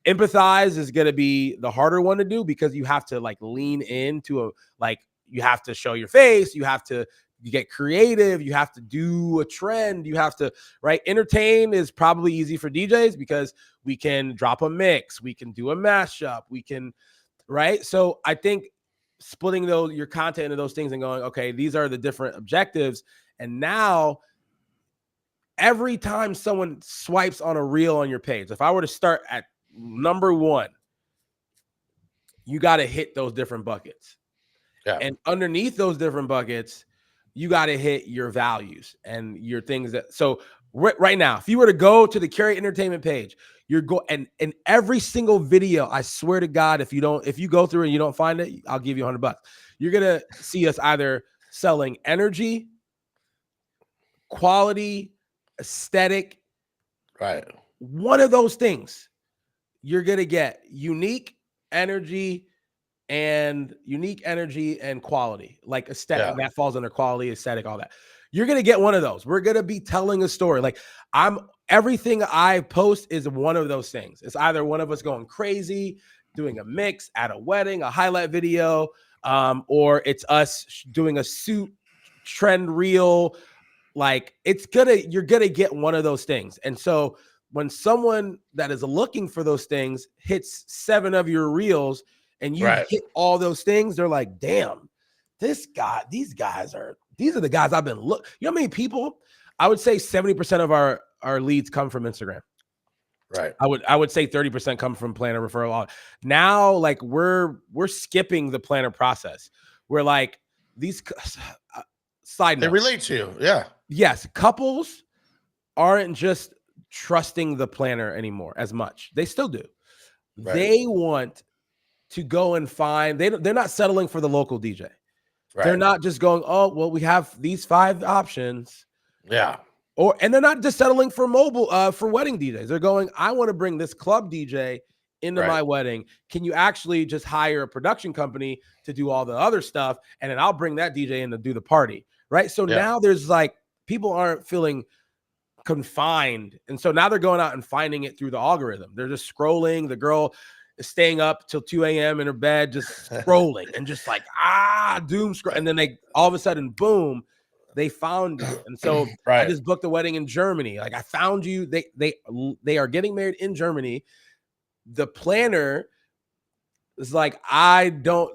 Empathize is going to be the harder one to do because you have to like lean into you have to show your face. You get creative. You have to do a trend. You have to, right? Entertain is probably easy for DJs because we can drop a mix. We can do a mashup. We can, right? So I think splitting your content into those things and going, okay, these are the different objectives. And now every time someone swipes on a reel on your page, if I were to start at number 1, you got to hit those different buckets. Yeah. And underneath those different buckets, you got to hit your values and your things so right now, if you were to go to the Curate Entertainment page, and in every single video, I swear to God, if you go through and you don't find it, I'll give you $100. You're going to see us either selling energy, quality, aesthetic, right? One of those things, you're going to get unique energy and quality, like aesthetic. That falls under quality, aesthetic, all that. You're going to get one of those. We're going to be telling a story. Like, I'm everything I post is one of those things. It's either one of us going crazy, doing a mix at a wedding, a highlight video, or it's us doing a suit trend reel. Like you're gonna get one of those things. And so when someone that is looking for those things hits 7 of your reels and you hit all those things, they're like, damn, these are the guys I've been looking. You know how many people? I would say 70% of our leads come from Instagram. Right. I would say 30% come from planner referral. Now, like we're skipping the planner process. We're like these side note. They relate to you. Yeah. Yes. Couples aren't just trusting the planner anymore as much. They still do. Right. They want to go and find, they're not settling for the local DJ. Right. They're not just going, oh, well, we have these 5 options. Yeah. And they're not just settling for mobile, for wedding DJs. They're going, I want to bring this club DJ into my wedding. Can you actually just hire a production company to do all the other stuff? And then I'll bring that DJ in to do the party. Right. So now there's like, people aren't feeling confined. And so now they're going out and finding it through the algorithm. They're just scrolling. The girl is staying up till 2 a.m. in her bed, just scrolling and just like, doom scroll. And then they all of a sudden, boom, they found you. And so I just booked a wedding in Germany. Like I found you. They are getting married in Germany. The planner is like,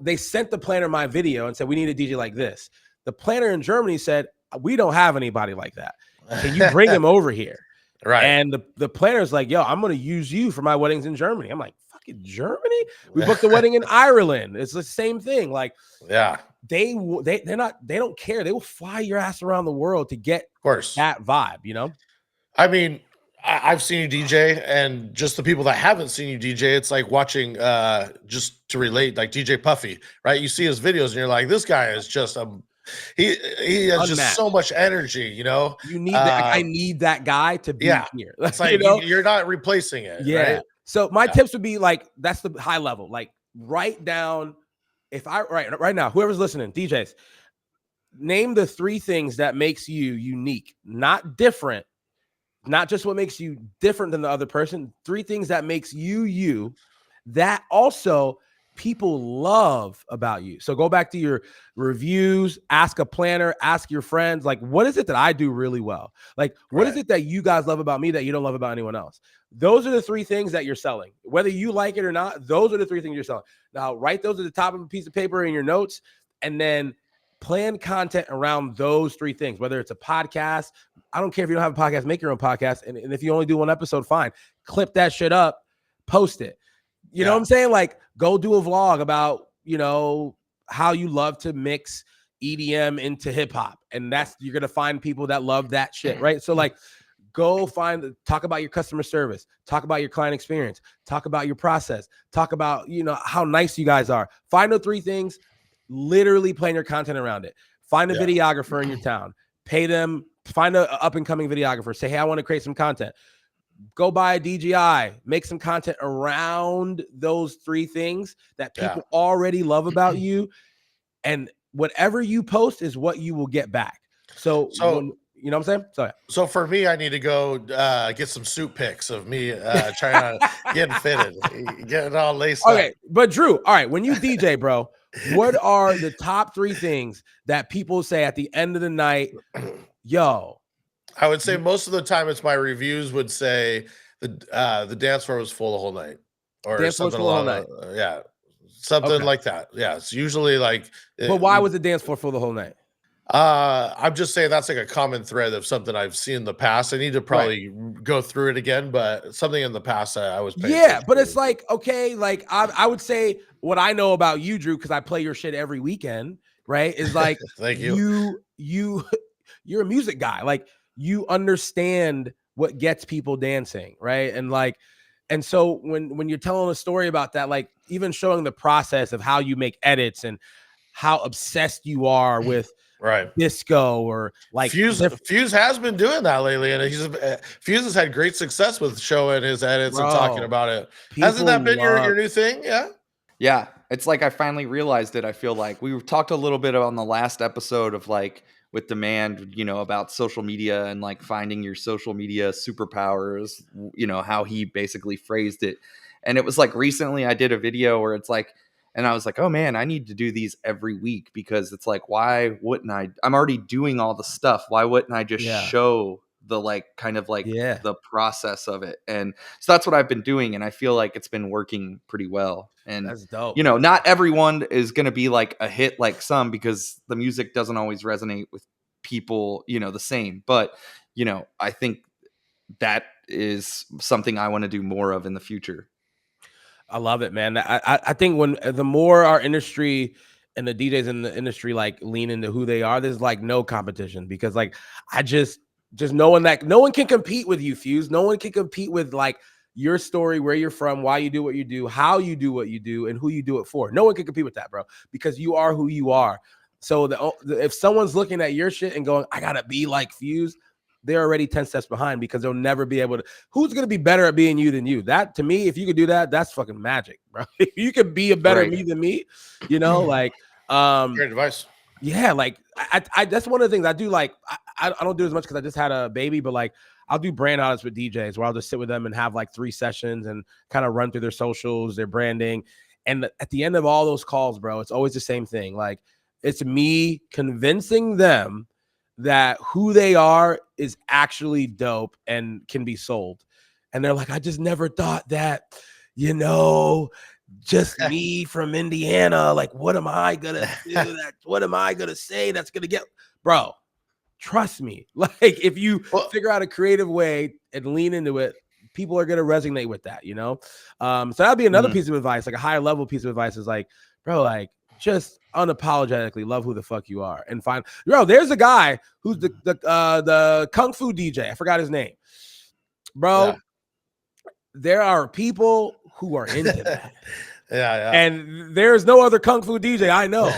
they sent the planner my video and said, we need a DJ like this. The planner in Germany said, we don't have anybody like that. Can you bring him over here? Right. And the planner's like, yo, I'm going to use you for my weddings in Germany. I'm like, fucking Germany? We booked a wedding in Ireland. It's the same thing. Like, yeah, they don't care. They will fly your ass around the world to get that vibe, you know? I mean, I've seen you DJ, and just the people that haven't seen you DJ, it's like watching, just to relate, like DJ Puffy, right? You see his videos and you're like, this guy is just he has unmatched. Just so much energy, you know. You need that. I need that guy to be here. It's like, you know? You're not replacing it. Yeah. Right? So my tips would be like, that's the high level. Like write down, right now, whoever's listening, DJs, name the 3 things that makes you unique, not different, not just what makes you different than the other person. 3 things that makes you that also people love about you. So go back to your reviews, ask a planner, ask your friends, like, what is it that I do really well? Like, what is it that you guys love about me that you don't love about anyone else? Those are the 3 things that you're selling. Whether you like it or not, those are the 3 things you're selling. Now, write those at the top of a piece of paper in your notes, and then plan content around those 3 things, whether it's a podcast. I don't care if you don't have a podcast, make your own podcast. And if you only do 1 episode, fine. Clip that shit up, post it. You know what I'm saying? Like, go do a vlog about, you know, how you love to mix EDM into hip hop. And you're going to find people that love that shit, right? So like, go talk about your customer service, talk about your client experience, talk about your process, talk about, you know, how nice you guys are. Find the 3 things, literally plan your content around it. Find a videographer in your town, pay them, find an up and coming videographer, say, hey, I want to create some content. Go buy a DJI, make some content around those 3 things that people already love about you. And whatever you post is what you will get back. So you know what I'm saying? So for me, I need to go get some suit pics of me trying to get fitted, getting all laced up. Okay, but Drew, all right, when you DJ, bro, what are the top 3 things that people say at the end of the night? Yo, I would say most of the time it's my reviews would say the dance floor was full the whole night, or dance something along night. Something like that. Yeah, it's usually like. But why was the dance floor full the whole night? I'm just saying that's like a common thread of something I've seen in the past. I need to probably go through it again, but something in the past I was paying but it's like, okay, like I would say what I know about you, Drew, because I play your shit every weekend, right? Is like thank you. You're a music guy. Like you understand what gets people dancing, right? And so when you're telling a story about that, like even showing the process of how you make edits and how obsessed you are with disco, or like Fuse has been doing that lately, and Fuse has had great success with showing his edits and talking about it. Hasn't that been your new thing? Yeah, it's like I finally realized it. I feel like we talked a little bit on the last episode of like with Demand, about social media and like finding your social media superpowers, how he basically phrased it. And it was like recently I did a video where it's like, and I was like, oh man, I need to do these every week, because it's like, why wouldn't I? I'm already doing all the stuff. Why wouldn't I just Yeah. show the like kind of like Yeah. the process of it? And so that's what I've been doing. And I feel like it's been working pretty well. And, That's dope. not everyone is going to be like a hit like some, because the music doesn't always resonate with people, the same. But, I think that is something I want to do more of in the future. I love it, man. I think when the more our industry and the DJs in the industry like lean into who they are, there's like no competition, because like I just knowing that no one can compete with you, Fuse. No one can compete with like your story, where you're from, why you do what you do, how you do what you do, and who you do it for. No one can compete with that, bro, because you are who you are. So if someone's looking at your shit and going, I gotta be like Fuse, they're already 10 steps behind, because they'll never be able to. Who's going to be better at being you than you? That, to me, if you could do that, that's fucking magic, bro. If you could be a better me than me, like, Great advice. yeah, like I that's one of the things I do. Like, I don't do as much because I just had a baby, but like I'll do brand audits with DJs where I'll just sit with them and have like 3 sessions and kind of run through their socials, their branding. And at the end of all those calls, bro, it's always the same thing. Like, it's me convincing them that who they are is actually dope and can be sold. And they're like, I just never thought that, just me from Indiana. Like, what am I gonna do? What am I gonna say that's gonna get, bro? Trust me. Like, if you figure out a creative way and lean into it, people are gonna resonate with that, So that'd be another piece of advice, like a higher level piece of advice is like, bro, like, just unapologetically love who the fuck you are and find, bro. There's a guy who's the kung fu DJ. I forgot his name, bro. Yeah. There are people who are into that. Yeah. And there's no other kung fu DJ I know.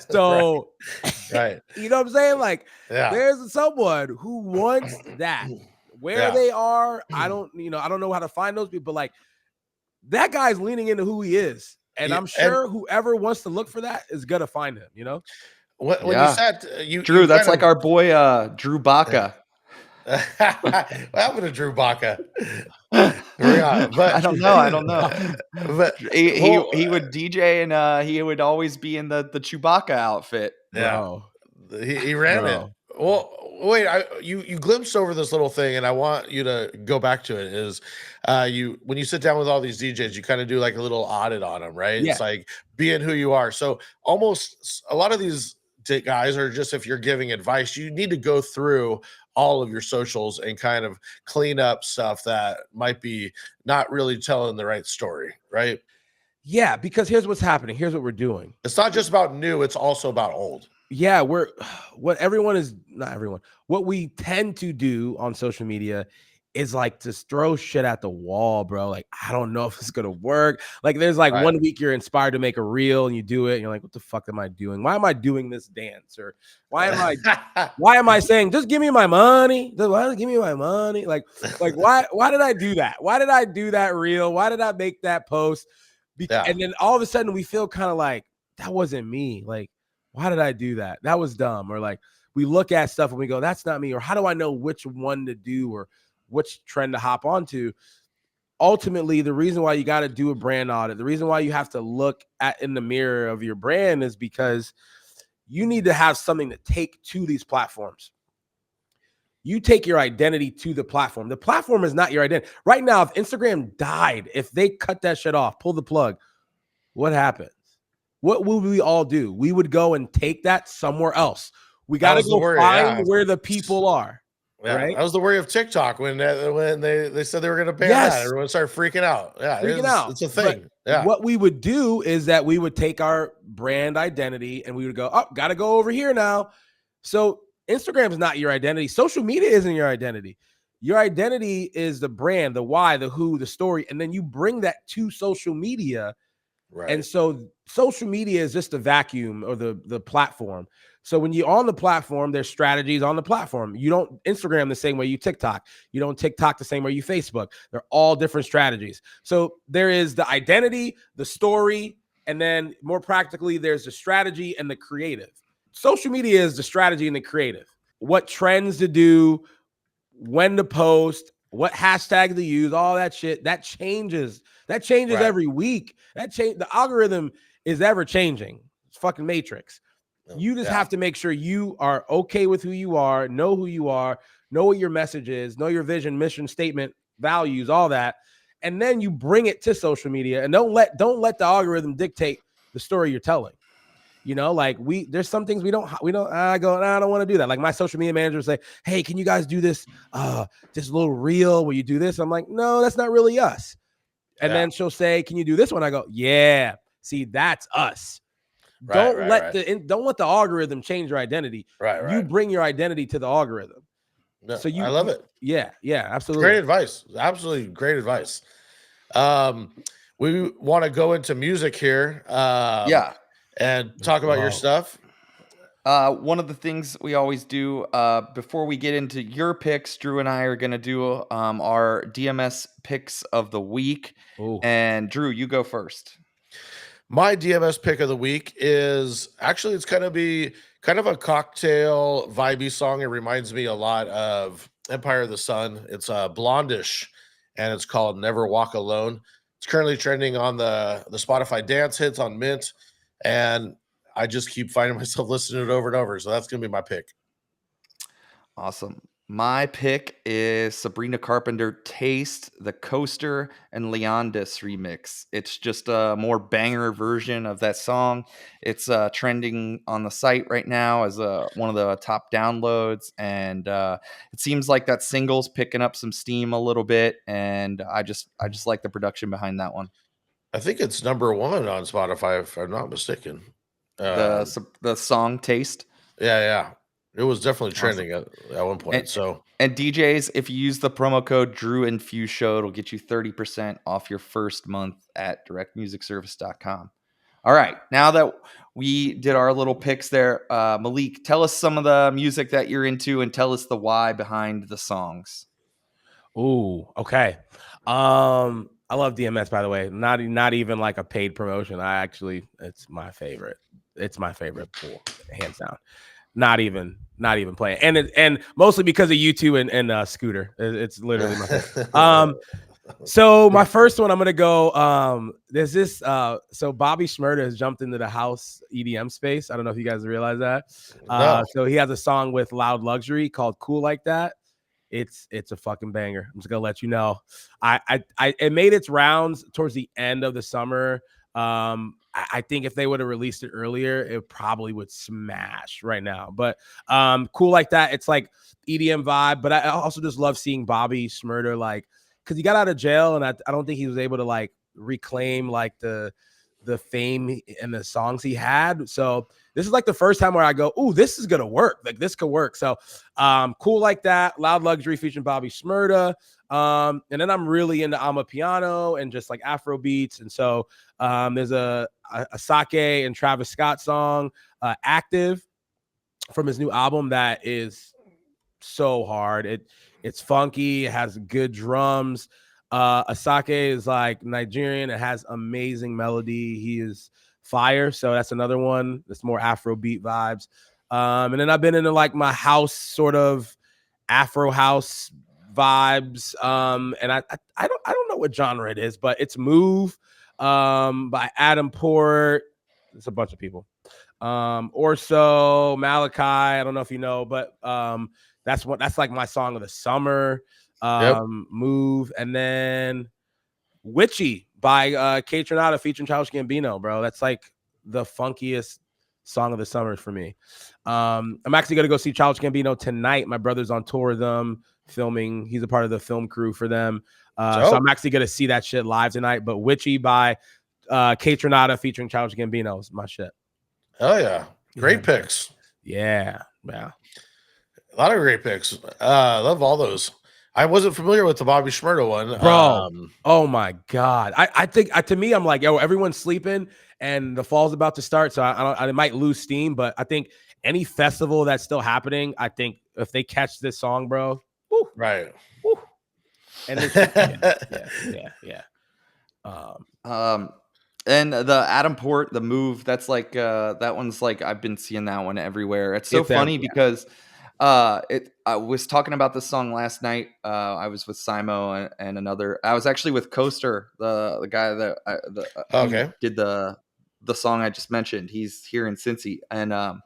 So, right. You know what I'm saying? Like, there's someone who wants that. Where they are, I don't know how to find those people. But like, that guy's leaning into who he is. And I'm sure whoever wants to look for that is gonna find him, When you said Drew, that's like our boy Drew Baca. What happened to Drew Baca? I don't know. But he would DJ and he would always be in the Chewbacca outfit. Yeah, he ran it. Well, wait, you glimpsed over this little thing, and I want you to go back to it. Is when you sit down with all these DJs, you kind of do like a little audit on them, right? Yeah. It's like being who you are. So almost a lot of these guys are just, if you're giving advice, you need to go through all of your socials and kind of clean up stuff that might be not really telling the right story, right? Yeah, because here's what's happening. Here's what we're doing. It's not just about new, it's also about old. Yeah, what we tend to do on social media is like just throw shit at the wall, bro. Like, I don't know if it's gonna work. Like, there's like 1 week you're inspired to make a reel and you do it, and you're like, what the fuck am I doing? Why am I doing this dance? Or why am I saying, just give me my money? Give me my money. Like why did I do that? Why did I do that reel? Why did I make that post? And then all of a sudden we feel kind of like, that wasn't me. Like, why did I do that? That was dumb. Or like, we look at stuff and we go, that's not me. Or how do I know which one to do or which trend to hop onto? Ultimately, the reason why you got to do a brand audit, the reason why you have to look in the mirror of your brand is because you need to have something to take to these platforms. You take your identity to the platform. The platform is not your identity. Right now, if Instagram died, if they cut that shit off, pull the plug, what happens? What would we all do? We would go and take that somewhere else. We got to go find where the people are. Yeah, right? That was the worry of TikTok when they said they were going to ban that. Everyone started freaking out. Yeah, it's a thing. But what we would do is that we would take our brand identity and we would go, oh, got to go over here now. So Instagram is not your identity. Social media isn't your identity. Your identity is the brand, the why, the who, the story, and then you bring that to social media. Right. And so social media is just a vacuum or the platform. So when you're on the platform, there's strategies on the platform. You don't Instagram the same way you TikTok. You don't TikTok the same way you Facebook. They're all different strategies. So there is the identity, the story, and then more practically, there's the strategy and the creative social media is the strategy and the creative. What trends to do, when to post, what hashtag to use, all that shit. That changes. That changes Right. every week. The algorithm is ever changing. It's fucking Matrix. You just have to make sure you are okay with who you are, know who you are, know what your message is, know your vision, mission, statement, values, all that. And then you bring it to social media, and don't let the algorithm dictate the story you're telling. You know, like there's some things we don't I don't want to do that. Like my social media manager would say, hey, can you guys do this little reel where you do this? I'm like, no, that's not really us. And then she'll say, can you do this one? I go, yeah, see, that's us. Don't let the algorithm change your identity. You bring your identity to the algorithm. No, so I love it. Yeah, absolutely. Great advice. Absolutely great advice. We want to go into music here. And talk about your stuff. One of the things we always do before we get into your picks, Drew and I are going to do our DMS picks of the week. Ooh. And Drew, you go first. My DMS pick of the week is actually, it's going to be kind of a cocktail vibey song. It reminds me a lot of Empire of the Sun. It's Blondish, and it's called Never Walk Alone. It's currently trending on the Spotify dance hits on Mint, and I just keep finding myself listening to it over and over. So that's going to be my pick. Awesome. My pick is Sabrina Carpenter Taste, the COASTR and Leondis remix. It's just a more banger version of that song. It's trending on the site right now as one of the top downloads. And it seems like that single's picking up some steam a little bit. And I just like the production behind that one. I think it's number 1 on Spotify, if I'm not mistaken. The song Taste. Yeah. It was definitely trending at one point. And DJs, if you use the promo code DrewInFuseShow, it'll get you 30% off your first month at directmusicservice.com. All right, now that we did our little picks there, Malik, tell us some of the music that you're into and tell us the why behind the songs. Ooh, okay. I love DMS, by the way. Not even like a paid promotion. It's my favorite. It's my favorite pool, hands down. Not even playing, and mostly because of you two and Scooter. It's literally my favorite. So my first one, I'm gonna go. There's this. So Bobby Shrmuda has jumped into the house EDM space. I don't know if you guys realize that. No. So he has a song with Loud Luxury called "Cool Like That." It's a fucking banger. I'm just gonna let you know. It made its rounds towards the end of the summer. I think if they would have released it earlier, it probably would smash right now. But Cool Like That. It's like EDM vibe. But I also just love seeing Bobby Shrmuda, like, because he got out of jail, and I don't think he was able to like reclaim like the fame and the songs he had. So this is like the first time where I go, ooh, this is gonna work. Like this could work. So Cool Like That, Loud Luxury featuring Bobby Shrmuda. And then I'm really into Amapiano and just like Afro beats. And so there's a Asake and Travis Scott song, Active, from his new album that is so hard. It's funky, it has good drums. Asake is like Nigerian, it has amazing melody. He is fire. So that's another one that's more Afro beat vibes. And then I've been into like my house sort of Afro house vibes. And I don't know what genre it is, but it's Move by Adam Port. It's a bunch of people. Orso, Malike, I don't know if you know, but that's like my song of the summer. Move, and then Witchy by Kaytranada featuring Childish Gambino, bro. That's like the funkiest song of the summer for me. I'm actually gonna go see Childish Gambino tonight. My brother's on tour with them, filming. He's a part of the film crew for them. So I'm actually gonna see that shit live tonight. But Witchy by Kaytranada featuring Childish Gambino is my shit. Oh yeah, great picks. Yeah. A lot of great picks. I love all those. I wasn't familiar with the Bobby Shrmuda one, bro. Oh my god! I think to me, I'm like, yo, everyone's sleeping and the fall's about to start, so I might lose steam. But I think any festival that's still happening, I think if they catch this song, bro, woo, right? Woo. And it's, yeah. And the Adam Port, the move, that's like that one's like I've been seeing that one everywhere. It's so funny because I was talking about this song last night. I was with Simo and another. I was actually with COASTR, the guy that who Okay. did the song I just mentioned. He's here in Cincy, and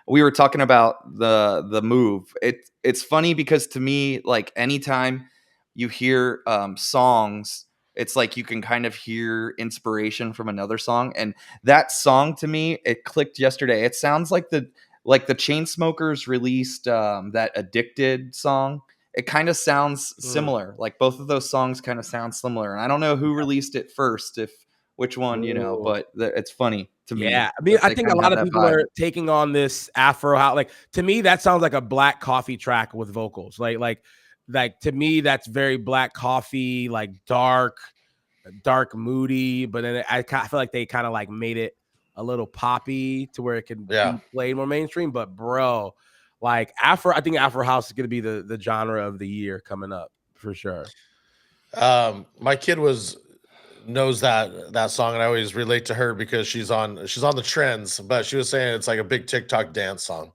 we were talking about the move. It's funny because to me, like anytime you hear songs, it's like you can kind of hear inspiration from another song. And that song to me, it clicked yesterday. It sounds like the Chainsmokers released that Addicted song. It kind of sounds similar. Like both of those songs kind of sound similar. And I don't know who released it first, if which one, Ooh. but it's funny to me. Yeah, I mean, that I they think a kind of lot have of that people vibe. are taking on this Afro house. Like to me, that sounds like a Black Coffee track with vocals. Like to me, that's very Black Coffee, like dark, moody. But then I feel like they kind of like made it a little poppy to where it can Yeah. be played more mainstream. But bro, like Afro, I think Afro house is going to be the genre of the year coming up for sure. My kid knows that song, and I always relate to her because she's on the trends. But she was saying it's like a big TikTok dance song.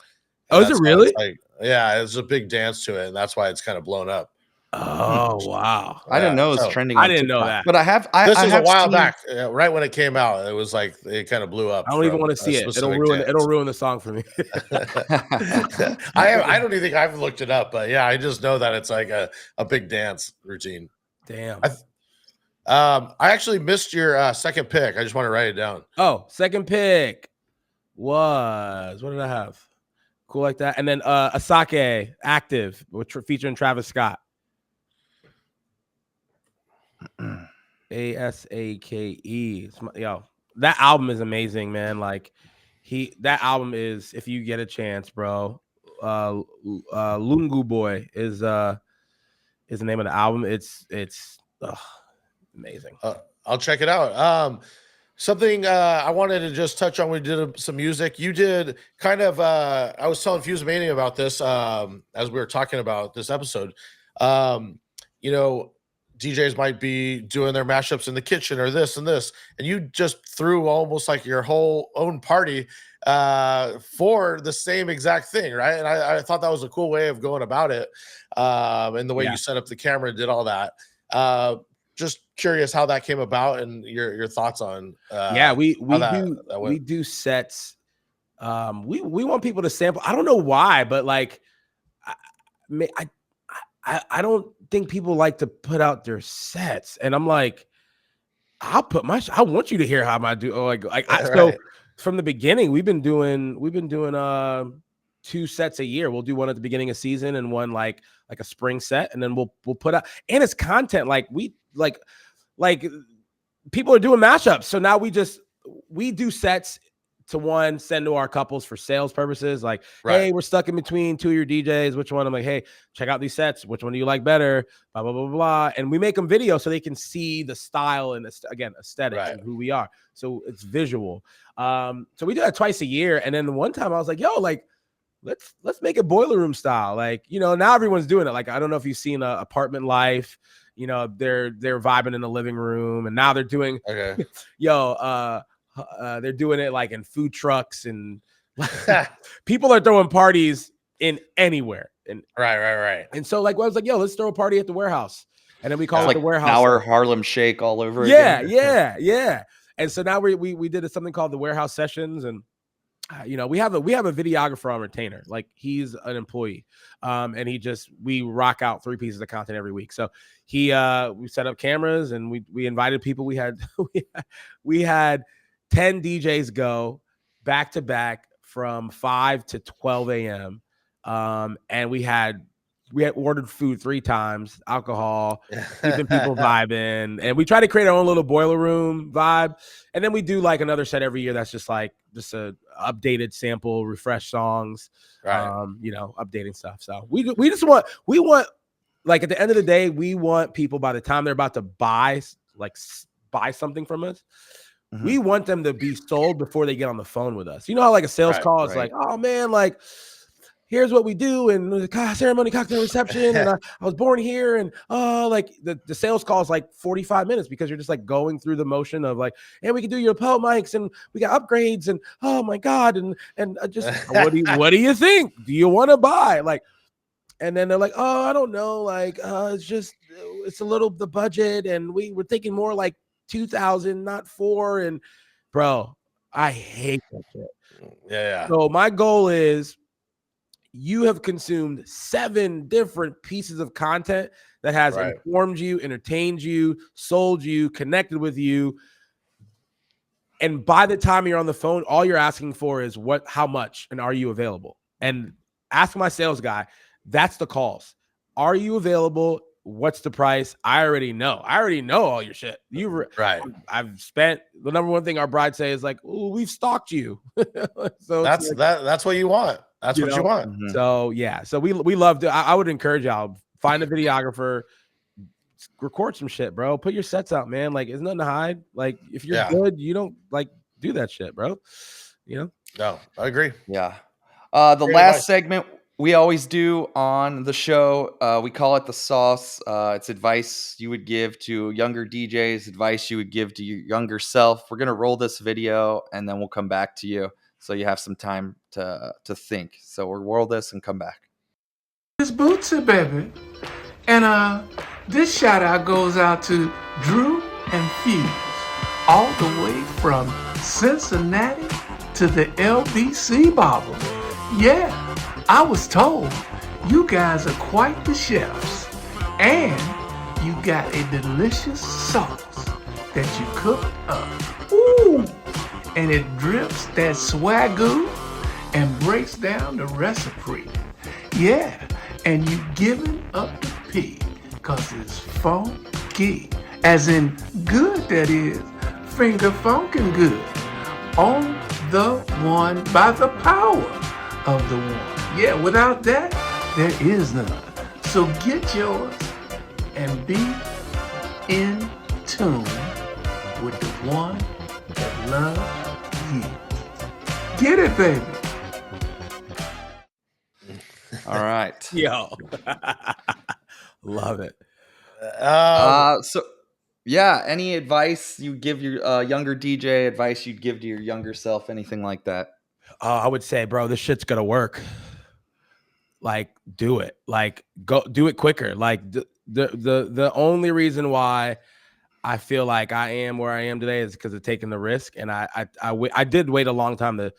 Oh, is it really? It's like, yeah, it's a big dance to it, and that's why it's kind of blown up. Oh wow! I didn't know it was so trending. I on didn't know TikTok, that. but I have. This I was a have while seen, back, right when it came out. It was like it kind of blew up. I don't even from want a to see it. It'll specific ruin. dance. It'll ruin the song for me. I don't even think I've looked it up, but yeah, I just know that it's like a big dance routine. Damn. I actually missed your second pick. I just want to write it down. Oh, second pick was what did I have? Cool like that, and then Asake Active, featuring Travis Scott. Asake. Yo, that album is amazing, man. Like that album is, if you get a chance, bro. Lungu Boy is the name of the album. It's amazing. I'll check it out. Something I wanted to just touch on. We did some music. You did kind of. I was telling Fuse Mania about this as we were talking about this episode. You know, DJs might be doing their mashups in the kitchen or this and this, and you just threw almost like your whole own party for the same exact thing, right? And I thought that was a cool way of going about it, and the way you set up the camera, did all that. Just curious how that came about and your thoughts on we that do sets. We want people to sample. I don't know why, but like I don't think people like to put out their sets, and I'm like, I want you to hear how I do. So from the beginning, we've been doing 2 sets a year. We'll do one at the beginning of season and one like a spring set, and then we'll put out, and it's content like people are doing mashups. So now we do sets to send to our couples for sales purposes. Like, hey, we're stuck in between 2 of your DJs. Which one? I'm like, hey, check out these sets. Which one do you like better? Blah, blah, blah, blah. And we make them video so they can see the style and aesthetic and who we are. So it's visual. So we do that twice a year. And then one time I was like, yo, like, let's make it boiler room style. Like, you know, now everyone's doing it. Like, I don't know if you've seen Apartment Life. You know, they're vibing in the living room, and now they're doing they're doing it like in food trucks, and people are throwing parties in anywhere. And right. And so like I was like, yo, let's throw a party at the warehouse. And then we call it like the warehouse. Our Harlem Shake all over again. Yeah. And so now we did something called the warehouse sessions, and you know, we have a videographer on retainer. Like, he's an employee, and we rock out 3 pieces of content every week. So we set up cameras, and we invited people. We had 10 DJs go back to back from 5 to 12 a.m. And we had ordered food 3 times, alcohol, keeping people vibing, and we try to create our own little boiler room vibe. And then we do like another set every year that's just a updated sample, refresh songs, you know, updating stuff. So we want like, at the end of the day, we want people, by the time they're about to buy something from us, we want them to be sold before they get on the phone with us. You know how like a sales call is like, oh man, like, here's what we do, and the ceremony, cocktail reception, and I was born here, and like the sales call is like 45 minutes because you're just like going through the motion of like, and we can do your PO mics, and we got upgrades, and oh my god, and just what do you think? Do you want to buy? Like, and then they're like, oh, I don't know, like it's a little the budget, and we're thinking more like 2,000, not 4, and bro, I hate that shit. Yeah. So my goal is, you have consumed 7 different pieces of content that has informed you, entertained you, sold you, connected with you. And by the time you're on the phone, all you're asking for is how much, and are you available? And ask my sales guy, that's the calls. Are you available? What's the price? I already know all your shit. I've spent the number one thing our bride say is like, oh, we've stalked you. So that's what you want. That's what you want. Mm-hmm. So yeah, so we love to. I would encourage y'all, find a videographer, record some shit, bro. Put your sets out, man. Like, there's nothing to hide. Like, if you're good, you don't like do that shit, bro. You know? No, I agree. Yeah. The last segment we always do on the show, we call it the sauce. It's advice you would give to younger DJs, advice you would give to your younger self. We're gonna roll this video and then we'll come back to you, so you have some time to think. So we'll roll this and come back. It's Bootsy, baby. And this shout out goes out to Drew and Fuse, all the way from Cincinnati to the LBC Bobble. Yeah, I was told you guys are quite the chefs, and you got a delicious sauce that you cooked up. Ooh! And it drips that swagoo and breaks down the recipe. Yeah, and you giving up the pig, cause it's funky. As in good, that is, finger funkin' good. On the one by the power of the one. Yeah, without that, there is none. So get yours and be in tune with the one that loves you. Get it, baby. All right. Yo. Love it. So yeah, any advice you give your younger DJ, advice you'd give to your younger self, anything like that? I would say, bro, this shit's gonna work. Like, do it. Like, go do it quicker. Like, the only reason why I feel like I am where I am today is because of taking the risk. And I did wait a long time to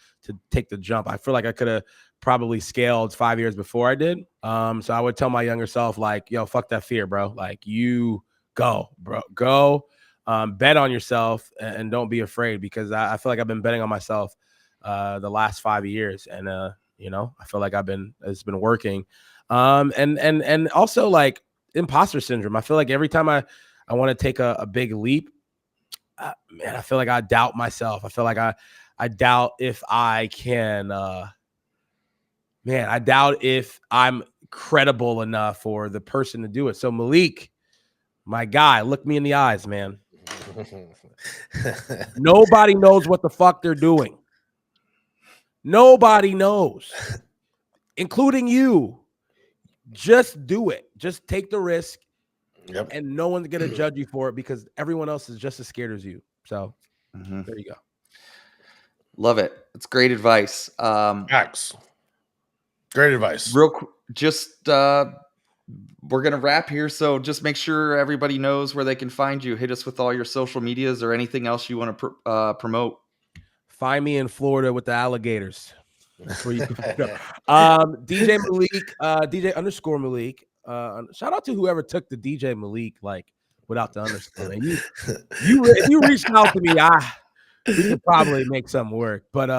take the jump. I feel like I could have probably scaled 5 years before I did. So I would tell my younger self, like, yo, fuck that fear, bro. Like, you go, bro. Go. Bet on yourself and don't be afraid, because I feel like I've been betting on myself the last 5 years. And you know, I feel like it's been working. And also, like, imposter syndrome. I feel like every time I want to take a big leap, man, I feel like I doubt myself. I feel like I doubt if I can, I doubt if I'm credible enough for the person to do it. So Malike, my guy, look me in the eyes, man. Nobody knows what the fuck they're doing. Nobody knows, including you. Just do it. Just take the risk. Yep. And no one's going to judge you for it, because everyone else is just as scared as you. So there you go. Love it. It's great advice. Max. Great advice. Real quick, just we're gonna wrap here, so just make sure everybody knows where they can find you. Hit us with all your social medias or anything else you want to promote. Find me in Florida with the alligators. That's where you can DJ Malike, DJ_Malike. Shout out to whoever took the DJ Malike, like, without the underscore. And if you reached out to me, we could probably make something work. But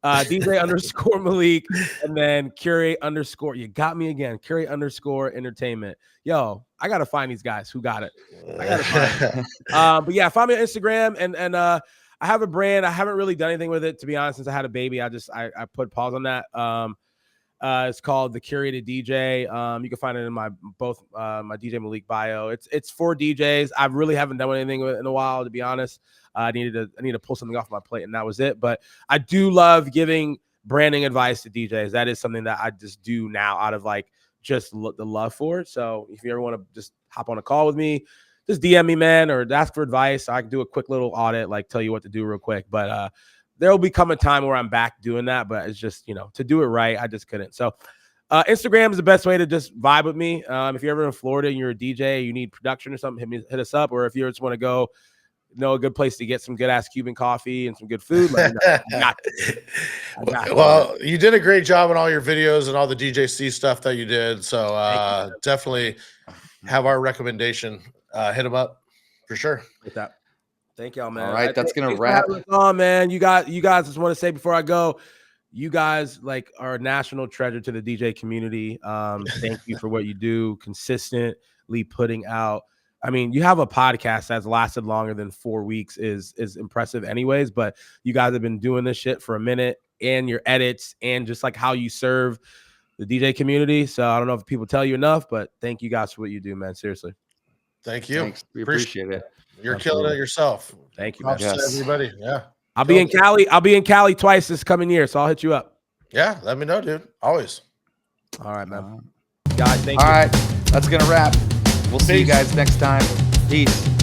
DJ_Malike, and then Curate_ you got me again. Curate_ entertainment. Yo, I gotta find these guys who got it. I gotta find them. But yeah, find me on Instagram, and I have a brand. I haven't really done anything with it, to be honest, since I had a baby. I put pause on that. It's called The Curated DJ. You can find it in my DJ Malike bio. It's for DJs. I really haven't done anything with it in a while, to be honest. I need to pull something off my plate, and that was it. But I do love giving branding advice to DJs. That is something that I just do now out of like just the love for it. So if you ever want to just hop on a call with me, just DM me, man, or ask for advice. I can do a quick little audit, like tell you what to do real quick. But there will become a time where I'm back doing that. But it's just, to do it right, I just couldn't. So Instagram is the best way to just vibe with me. If you're ever in Florida and you're a DJ, you need production or something, hit us up. Or if you just want to go, a good place to get some good ass Cuban coffee and some good food. Well, you did a great job on all your videos and all the DJC stuff that you did. So definitely have our recommendation. Hit them up for sure. With that. Thank y'all, man. All right, that's gonna wrap. On, man. You guys just want to say before I go, you guys like are a national treasure to the DJ community. Thank you for what you do, consistently putting out. I mean, you have a podcast that's lasted longer than 4 weeks is impressive anyways, but you guys have been doing this shit for a minute, and your edits and just like how you serve the DJ community. So I don't know if people tell you enough, but thank you guys for what you do, man. Seriously. Thank you. Thanks. We appreciate it. You're killing it yourself. Thank you, man. Yes. To everybody. Yeah. I'll be in Cali. I'll be in Cali twice this coming year, so I'll hit you up. Yeah, let me know, dude. Always. All right, man. Guys, thank you. All right, that's gonna wrap. We'll see you guys next time. Peace.